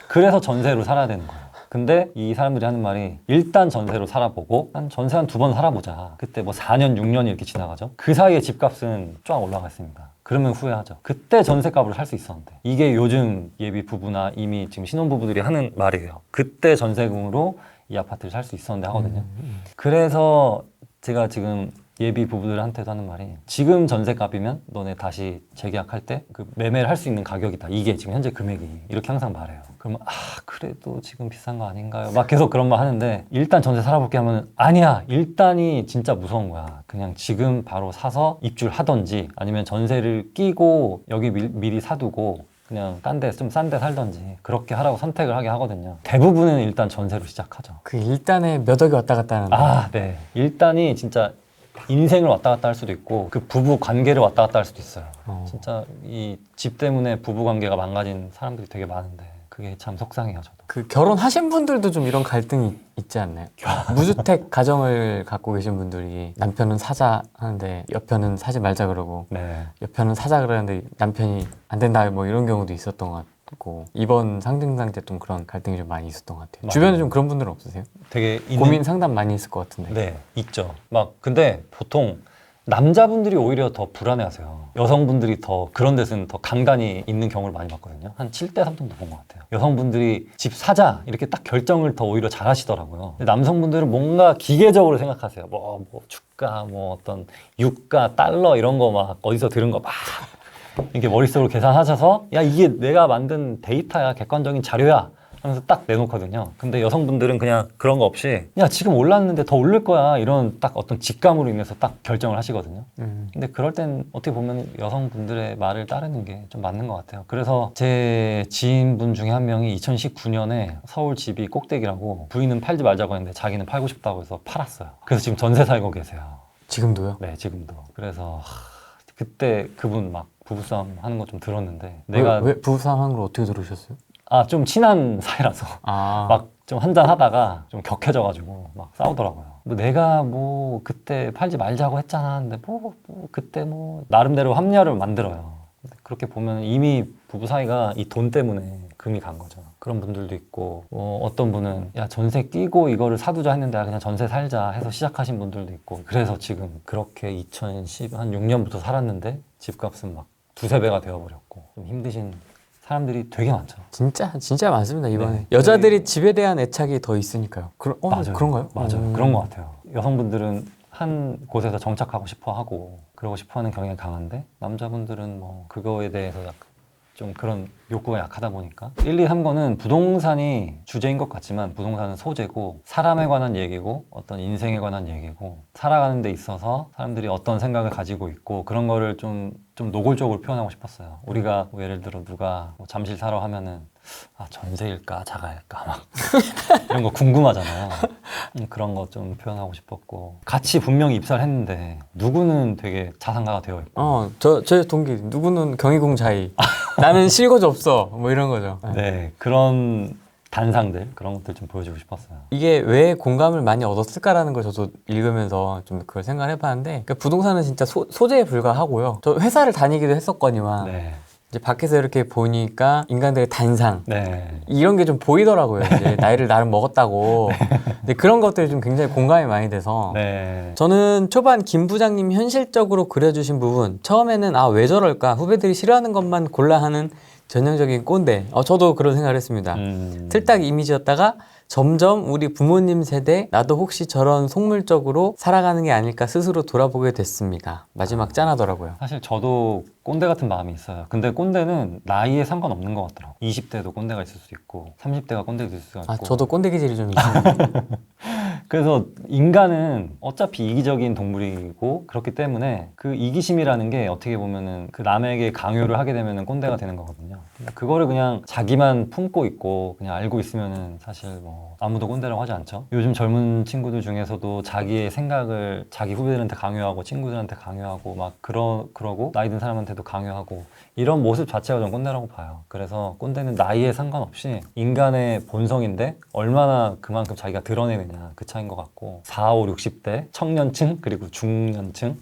그래서 전세로 살아야 되는 거예요. 근데 이 사람들이 하는 말이, 일단 전세로 살아보고 전세 한 2번 살아보자. 그때 뭐 4년, 6년이 이렇게 지나가죠. 그 사이에 집값은 쫙 올라가 있습니다. 그러면 후회하죠. 그때 전세값으로 살 수 있었는데. 이게 요즘 예비 부부나 이미 지금 신혼부부들이 하는 말이에요. 그때 전세금으로 이 아파트를 살 수 있었는데 하거든요. 그래서 제가 지금 예비 부부들한테도 하는 말이, 지금 전세값이면 너네 다시 재계약할 때 그 매매를 할 수 있는 가격이다. 이게 지금 현재 금액이. 이렇게 항상 말해요. 그러면 그래도 지금 비싼 거 아닌가요? 막 계속 그런 말 하는데, 일단 전세 살아볼게 하면, 아니야, 일단이 진짜 무서운 거야. 그냥 지금 바로 사서 입주를 하던지, 아니면 전세를 끼고 여기 미리 사두고 그냥 딴 데 좀 싼 데 살던지, 그렇게 하라고 선택을 하게 하거든요. 대부분은 일단 전세로 시작하죠. 그 일단에 몇 억이 왔다 갔다 하는데. 네. 일단이 진짜 인생을 왔다 갔다 할 수도 있고, 그 부부 관계를 왔다 갔다 할 수도 있어요. 진짜 이 집 때문에 부부 관계가 망가진 사람들이 되게 많은데, 그게 참 속상해요, 저도. 그 결혼하신 분들도 좀 이런 갈등이 있지 않나요? 무주택 가정을 갖고 계신 분들이 남편은 사자 하는데 옆편은 사지 말자 그러고, 네. 옆편은 사자 그러는데 남편이 안 된다, 뭐 이런 경우도 있었던 것 같고, 이번 상징상 때 좀 그런 갈등이 좀 많이 있었던 것 같아요. 맞아요. 주변에 좀 그런 분들은 없으세요? 되게 고민 상담 많이 했을 것 같은데. 네, 있죠. 근데 보통 남자분들이 오히려 더 불안해하세요. 여성분들이 더 그런 데서는 더 강단이 있는 경우를 많이 봤거든요. 한 7대 3 정도 본 것 같아요. 여성분들이 집 사자 이렇게 딱 결정을 더 오히려 잘 하시더라고요. 근데 남성분들은 뭔가 기계적으로 생각하세요. 뭐 주가, 뭐 어떤 유가, 달러 이런 거 막 어디서 들은 거 막 이렇게 머릿속으로 계산하셔서, 야, 이게 내가 만든 데이터야, 객관적인 자료야 하면서 딱 내놓거든요. 근데 여성분들은 그냥 그런 거 없이, 야, 지금 올랐는데 더 오를 거야, 이런 딱 어떤 직감으로 인해서 딱 결정을 하시거든요. 근데 그럴 땐 어떻게 보면 여성분들의 말을 따르는 게 좀 맞는 것 같아요. 그래서 제 지인분 중에 한 명이 2019년에 서울 집이 꼭대기라고, 부인은 팔지 말자고 했는데 자기는 팔고 싶다고 해서 팔았어요. 그래서 지금 전세 살고 계세요. 지금도요? 네, 지금도. 그래서 그때 그분 막 부부싸움 하는 거 좀 들었는데 내가 왜 부부싸움 하는 걸 어떻게 들으셨어요? 좀 친한 사이라서 아, 막 좀 한잔 하다가 좀 격해져가지고 막 싸우더라고요. 뭐 내가 뭐 그때 팔지 말자고 했잖아. 근데 뭐 그때 뭐 나름대로 합리화를 만들어요. 근데 그렇게 보면 이미 부부 사이가 이 돈 때문에 금이 간 거죠. 그런 분들도 있고 어떤 분은 야 전세 끼고 이거를 사두자 했는데 그냥 전세 살자 해서 시작하신 분들도 있고 그래서 지금 그렇게 2016년부터 살았는데 집값은 막 두세 배가 되어버렸고 좀 힘드신 사람들이 되게 많죠. 진짜 많습니다 이번에. 네. 여자들이 집에 대한 애착이 더 있으니까요. 맞아요. 그런가요? 맞아요. 그런 것 같아요. 여성분들은 한 곳에서 정착하고 싶어 하고 그러고 싶어 하는 경향이 강한데 남자분들은 뭐 그거에 대해서 약간 좀 그런 욕구가 약하다 보니까 1, 2, 3권은 부동산이 주제인 것 같지만 부동산은 소재고 사람에 관한 얘기고 어떤 인생에 관한 얘기고 살아가는 데 있어서 사람들이 어떤 생각을 가지고 있고 그런 거를 좀 노골적으로 표현하고 싶었어요. 우리가 뭐 예를 들어 누가 뭐 잠실 사러 하면은 전세일까 자가일까 막 이런 거 궁금하잖아요. 그런 거 좀 표현하고 싶었고 같이 분명히 입사를 했는데 누구는 되게 자산가가 되어 있고 제 동기 누구는 경희공자이 나는 실거주 없어 뭐 이런 거죠. 네 그런 단상들 그런 것들 좀 보여주고 싶었어요. 이게 왜 공감을 많이 얻었을까라는 걸 저도 읽으면서 좀 그걸 생각을 해봤는데 그러니까 부동산은 진짜 소재에 불과하고요. 저 회사를 다니기도 했었거니와 네. 이제 밖에서 이렇게 보니까 인간들의 단상 네. 이런 게 좀 보이더라고요. 이제 나이를 나름 먹었다고. 근데 그런 것들이 좀 굉장히 공감이 많이 돼서 네. 저는 초반 김 부장님이 현실적으로 그려주신 부분 처음에는 왜 저럴까 후배들이 싫어하는 것만 골라 하는 전형적인 꼰대. 저도 그런 생각을 했습니다. 틀딱 이미지였다가 점점 우리 부모님 세대 나도 혹시 저런 속물적으로 살아가는 게 아닐까 스스로 돌아보게 됐습니다. 마지막 짠하더라고요. 사실 저도 꼰대 같은 마음이 있어요. 근데 꼰대는 나이에 상관없는 것 같더라고요. 20대도 꼰대가 있을 수 있고 30대가 꼰대가 있을 수 있고 저도 꼰대 기질이 좀 있습니다. 그래서 인간은 어차피 이기적인 동물이고 그렇기 때문에 그 이기심이라는 게 어떻게 보면은 그 남에게 강요를 하게 되면은 꼰대가 되는 거거든요. 그거를 그냥 자기만 품고 있고 그냥 알고 있으면은 사실 뭐 아무도 꼰대라고 하지 않죠. 요즘 젊은 친구들 중에서도 자기의 생각을 자기 후배들한테 강요하고 친구들한테 강요하고 막 그러고 나이 든 사람한테도 강요하고 이런 모습 자체가 좀 꼰대라고 봐요. 그래서 꼰대는 나이에 상관없이 인간의 본성인데 얼마나 그만큼 자기가 드러내느냐 그 차이인 것 같고 4, 5, 60대 청년층 그리고 중년층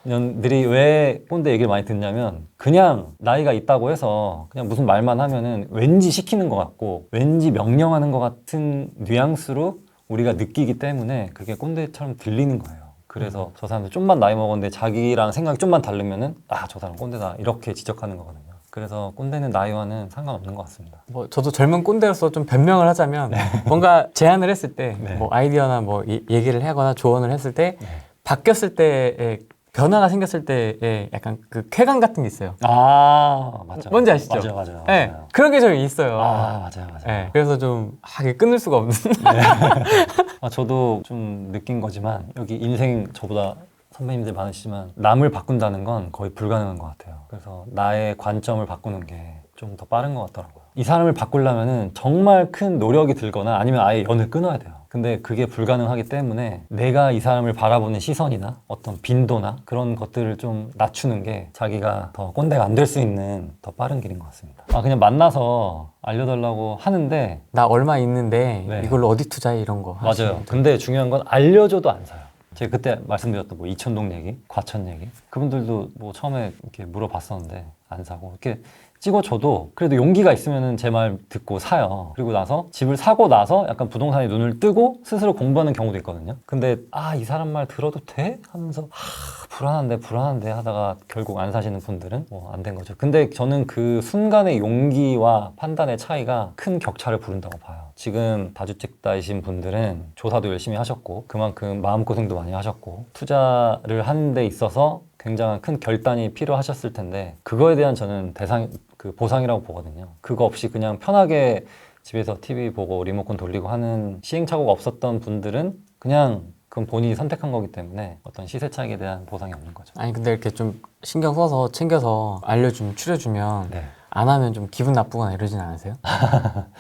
년들이 왜 꼰대 얘기를 많이 듣냐면 그냥 나이가 있다고 해서 그냥 무슨 말만 하면은 왠지 시키는 것 같고 왠지 명령하는 것 같은 뉘앙스로 우리가 느끼기 때문에 그게 꼰대처럼 들리는 거예요. 그래서 저 사람들 좀만 나이 먹었는데 자기랑 생각이 좀만 다르면은 저 사람 꼰대다 이렇게 지적하는 거거든요. 그래서 꼰대는 나이와는 상관없는 것 같습니다. 저도 젊은 꼰대로서 좀 변명을 하자면 뭔가 제안을 했을 때 네. 뭐 아이디어나 뭐 얘기를 하거나 조언을 했을 때 네. 바뀌었을 때의 변화가 생겼을 때의 약간 그 쾌감 같은 게 있어요. 맞죠. 뭔지 아시죠? 맞아요. 네, 맞아요. 그런 게 좀 있어요. 맞아요. 네, 그래서 좀 이게 끊을 수가 없는. 저도 좀 느낀 거지만 여기 인생 저보다 선배님들 많으시지만 남을 바꾼다는 건 거의 불가능한 것 같아요. 그래서 나의 관점을 바꾸는 게 좀 더 빠른 것 같더라고요. 이 사람을 바꾸려면은 정말 큰 노력이 들거나 아니면 아예 연을 끊어야 돼요. 근데 그게 불가능하기 때문에 내가 이 사람을 바라보는 시선이나 어떤 빈도나 그런 것들을 좀 낮추는 게 자기가 더 꼰대가 안 될 수 있는 더 빠른 길인 것 같습니다. 그냥 만나서 알려달라고 하는데 나 얼마 있는데 네. 이걸로 어디 투자해 이런 거. 맞아요. 근데 중요한 건 알려줘도 안 사요. 제가 그때 말씀드렸던 뭐 이천동 얘기, 과천 얘기 그분들도 뭐 처음에 이렇게 물어봤었는데 안 사고 이렇게 찍어줘도 그래도 용기가 있으면은 제 말 듣고 사요. 그리고 나서 집을 사고 나서 약간 부동산에 눈을 뜨고 스스로 공부하는 경우도 있거든요. 근데 이 사람 말 들어도 돼? 하면서 불안한데 하다가 결국 안 사시는 분들은 뭐 안 된 거죠. 근데 저는 그 순간의 용기와 판단의 차이가 큰 격차를 부른다고 봐요. 지금 다주택자이신 분들은 조사도 열심히 하셨고 그만큼 마음고생도 많이 하셨고 투자를 하는 데 있어서 굉장한 큰 결단이 필요하셨을 텐데 그거에 대한 저는 보상이라고 보거든요. 그거 없이 그냥 편하게 집에서 TV 보고 리모컨 돌리고 하는 시행착오가 없었던 분들은 그냥 그건 본인이 선택한 거기 때문에 어떤 시세 차익에 대한 보상이 없는 거죠. 아니 근데 이렇게 좀 신경 써서 챙겨서 추려주면 네. 안 하면 좀 기분 나쁘거나 이러진 않으세요?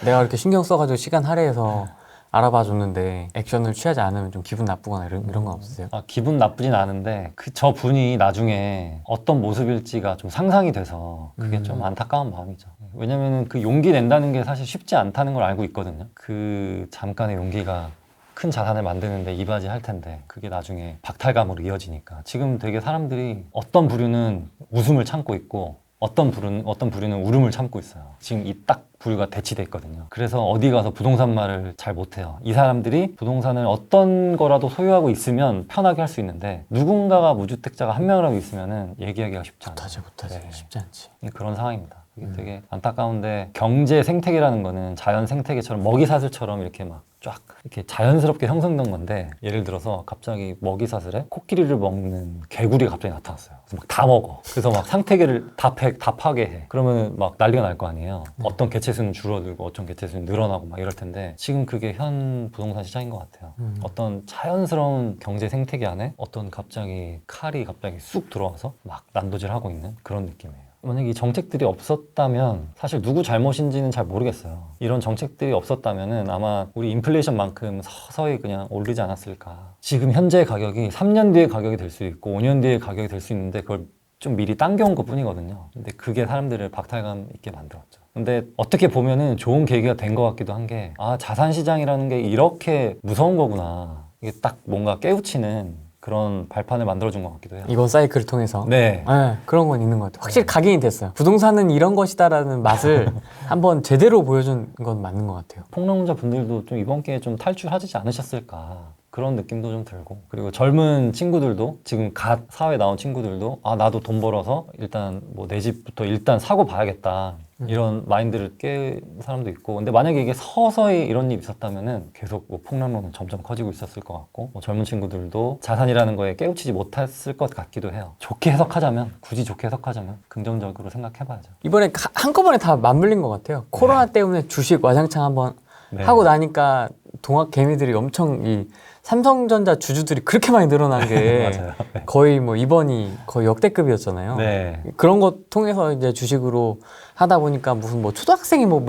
내가 이렇게 신경 써가지고 시간 할애해서 알아봐 줬는데 액션을 취하지 않으면 좀 기분 나쁘거나 이런 건 없으세요? 아, 기분 나쁘진 않은데 저 분이 나중에 어떤 모습일지가 좀 상상이 돼서 그게 좀 안타까운 마음이죠. 왜냐면은 그 용기 낸다는 게 사실 쉽지 않다는 걸 알고 있거든요. 그 잠깐의 용기가 큰 자산을 만드는데 이바지할 텐데 그게 나중에 박탈감으로 이어지니까 지금 되게 사람들이 어떤 부류는 웃음을 참고 있고 어떤 부류는 울음을 참고 있어요. 지금 이 딱 부류가 대치돼 있거든요. 그래서 어디 가서 부동산 말을 잘 못해요. 이 사람들이 부동산을 어떤 거라도 소유하고 있으면 편하게 할 수 있는데 누군가가 무주택자가 한 명이라도 있으면은 얘기하기가 쉽지 않아요. 못하지. 네. 쉽지 않지. 그런 상황입니다. 이게 되게 안타까운데 경제 생태계라는 거는 자연 생태계처럼 먹이사슬처럼 이렇게 막 쫙 이렇게 자연스럽게 형성된 건데 예를 들어서 갑자기 먹이사슬에 코끼리를 먹는 개구리가 갑자기 나타났어요. 그래서 막 다 먹어. 그래서 막 생태계를 다 파괴해. 그러면 막 난리가 날 거 아니에요. 어떤 개체수는 줄어들고 어떤 개체수는 늘어나고 막 이럴 텐데 지금 그게 현 부동산 시장인 것 같아요. 어떤 자연스러운 경제 생태계 안에 어떤 갑자기 칼이 갑자기 쑥 들어와서 막 난도질하고 있는 그런 느낌이에요. 만약에 이 정책들이 없었다면 사실 누구 잘못인지는 잘 모르겠어요. 이런 정책들이 없었다면 아마 우리 인플레이션만큼 서서히 그냥 오르지 않았을까. 지금 현재 가격이 3년 뒤에 가격이 될 수 있고 5년 뒤에 가격이 될 수 있는데 그걸 좀 미리 당겨온 것 뿐이거든요. 근데 그게 사람들을 박탈감 있게 만들었죠. 근데 어떻게 보면은 좋은 계기가 된 것 같기도 한 게 자산 시장이라는 게 이렇게 무서운 거구나. 이게 딱 뭔가 깨우치는 그런 발판을 만들어준 것 같기도 해요. 이번 사이클을 통해서 네. 그런 건 있는 것 같아요. 확실히 각인이 됐어요. 부동산은 이런 것이다라는 맛을 한번 제대로 보여준 건 맞는 것 같아요. 폭락론자 분들도 좀 이번 기회에 좀 탈출하지 않으셨을까 그런 느낌도 좀 들고 그리고 젊은 친구들도 지금 갓 사회에 나온 친구들도 나도 돈 벌어서 일단 뭐 내 집부터 일단 사고 봐야겠다 이런 마인드를 깬 사람도 있고 근데 만약에 이게 서서히 이런 일이 있었다면은 계속 뭐 폭락론은 점점 커지고 있었을 것 같고 뭐 젊은 친구들도 자산이라는 거에 깨우치지 못했을 것 같기도 해요. 좋게 해석하자면 굳이 좋게 해석하자면 긍정적으로 생각해봐야죠. 이번에 한꺼번에 다 맞물린 것 같아요. 코로나 때문에 주식 와장창 한번 네. 하고 나니까 동학 개미들이 엄청 이 삼성전자 주주들이 그렇게 많이 늘어난 게 맞아요. 네. 거의 뭐 이번이 거의 역대급이었잖아요. 네. 그런 것 통해서 이제 주식으로 하다 보니까 무슨 뭐 초등학생이 뭐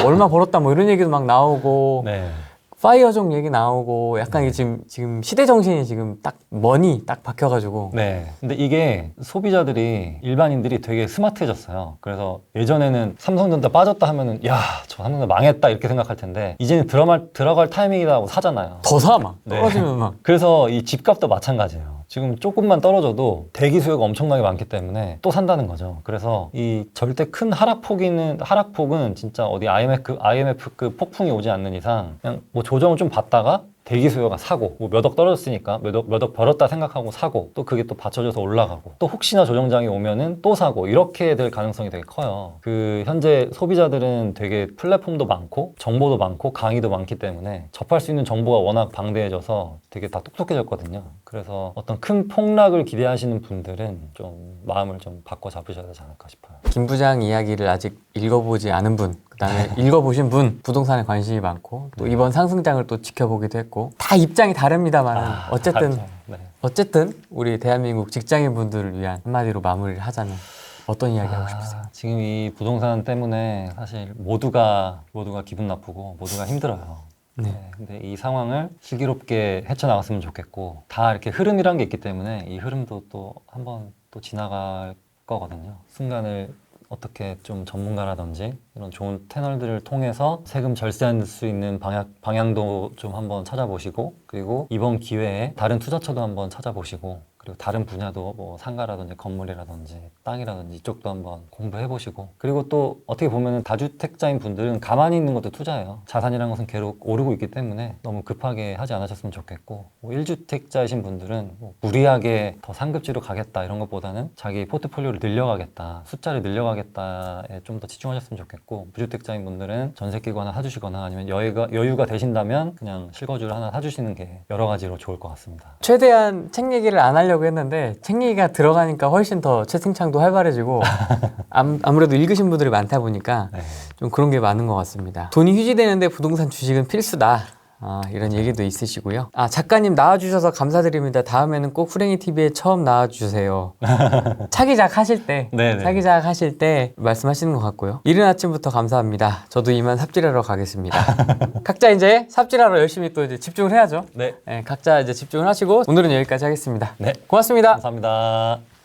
얼마 벌었다 뭐 이런 얘기도 막 나오고 네. 파이어족 얘기 나오고 약간 이게 지금 시대 정신이 지금 딱 딱 박혀가지고 네. 근데 이게 소비자들이 일반인들이 되게 스마트해졌어요. 그래서 예전에는 삼성전자 빠졌다 하면은 저 삼성전자 망했다 이렇게 생각할 텐데 이제는 들어갈 타이밍이다 하고 사잖아요. 더 사 막 네. 떨어지면 막 그래서 이 집값도 마찬가지예요. 지금 조금만 떨어져도 대기 수요가 엄청나게 많기 때문에 또 산다는 거죠. 그래서 이 절대 큰 하락폭은 진짜 어디 IMF급 폭풍이 오지 않는 이상 그냥 뭐 조정을 좀 받다가 대기 수요가 사고 뭐 몇 억 떨어졌으니까 몇 억 벌었다 생각하고 사고 또 그게 또 받쳐져서 올라가고 또 혹시나 조정장이 오면은 또 사고 이렇게 될 가능성이 되게 커요. 그 현재 소비자들은 되게 플랫폼도 많고 정보도 많고 강의도 많기 때문에 접할 수 있는 정보가 워낙 방대해져서 되게 다 똑똑해졌거든요. 그래서 어떤 큰 폭락을 기대하시는 분들은 좀 마음을 좀 바꿔 잡으셔야 되지 않을까 싶어요. 김 부장 이야기를 아직 읽어보지 않은 분, 그다음에 읽어보신 분, 부동산에 관심이 많고 또 이번 상승장을 또 지켜보기도 했고 다 입장이 다릅니다만 다르죠. 네. 어쨌든 우리 대한민국 직장인 분들을 위한 한마디로 마무리를 하자면 어떤 이야기 하고 싶으세요? 지금 이 부동산 때문에 사실 모두가 기분 나쁘고 모두가 힘들어요. 네. 근데 이 상황을 슬기롭게 헤쳐나갔으면 좋겠고 다 이렇게 흐름이란 게 있기 때문에 이 흐름도 또 한번 또 지나갈 거거든요. 순간을 어떻게 좀 전문가라든지 이런 좋은 채널들을 통해서 세금 절세할 수 있는 방향도 좀 한번 찾아보시고 그리고 이번 기회에 다른 투자처도 한번 찾아보시고 그리고 다른 분야도 뭐 상가라든지 건물이라든지 땅이라든지 이쪽도 한번 공부해보시고 그리고 또 어떻게 보면 다주택자인 분들은 가만히 있는 것도 투자예요. 자산이라는 것은 계속 오르고 있기 때문에 너무 급하게 하지 않으셨으면 좋겠고 뭐 1주택자이신 분들은 뭐 무리하게 더 상급지로 가겠다 이런 것보다는 자기 포트폴리오를 늘려가겠다 숫자를 늘려가겠다에 좀 더 집중하셨으면 좋겠고 무주택자인 분들은 전세 끼고 하나 사주시거나 아니면 여유가 되신다면 그냥 실거주를 하나 사주시는 게 여러 가지로 좋을 것 같습니다. 최대한 책 얘기를 안 하려고 했는데 책 얘기가 들어가니까 훨씬 더 채팅창도 활발해지고 아무래도 읽으신 분들이 많다 보니까 네. 좀 그런 게 많은 것 같습니다. 돈이 휴지되는데 부동산 주식은 필수다. 이런 얘기도 있으시고요. 작가님 나와주셔서 감사드립니다. 다음에는 꼭 후랭이 TV에 처음 나와주세요. 차기작 하실 때, 네네. 차기작 하실 때 말씀하시는 것 같고요. 이른 아침부터 감사합니다. 저도 이만 삽질하러 가겠습니다. 각자 이제 삽질하러 열심히 또 이제 집중을 해야죠. 네. 각자 이제 집중을 하시고 오늘은 여기까지 하겠습니다. 네. 고맙습니다. 감사합니다.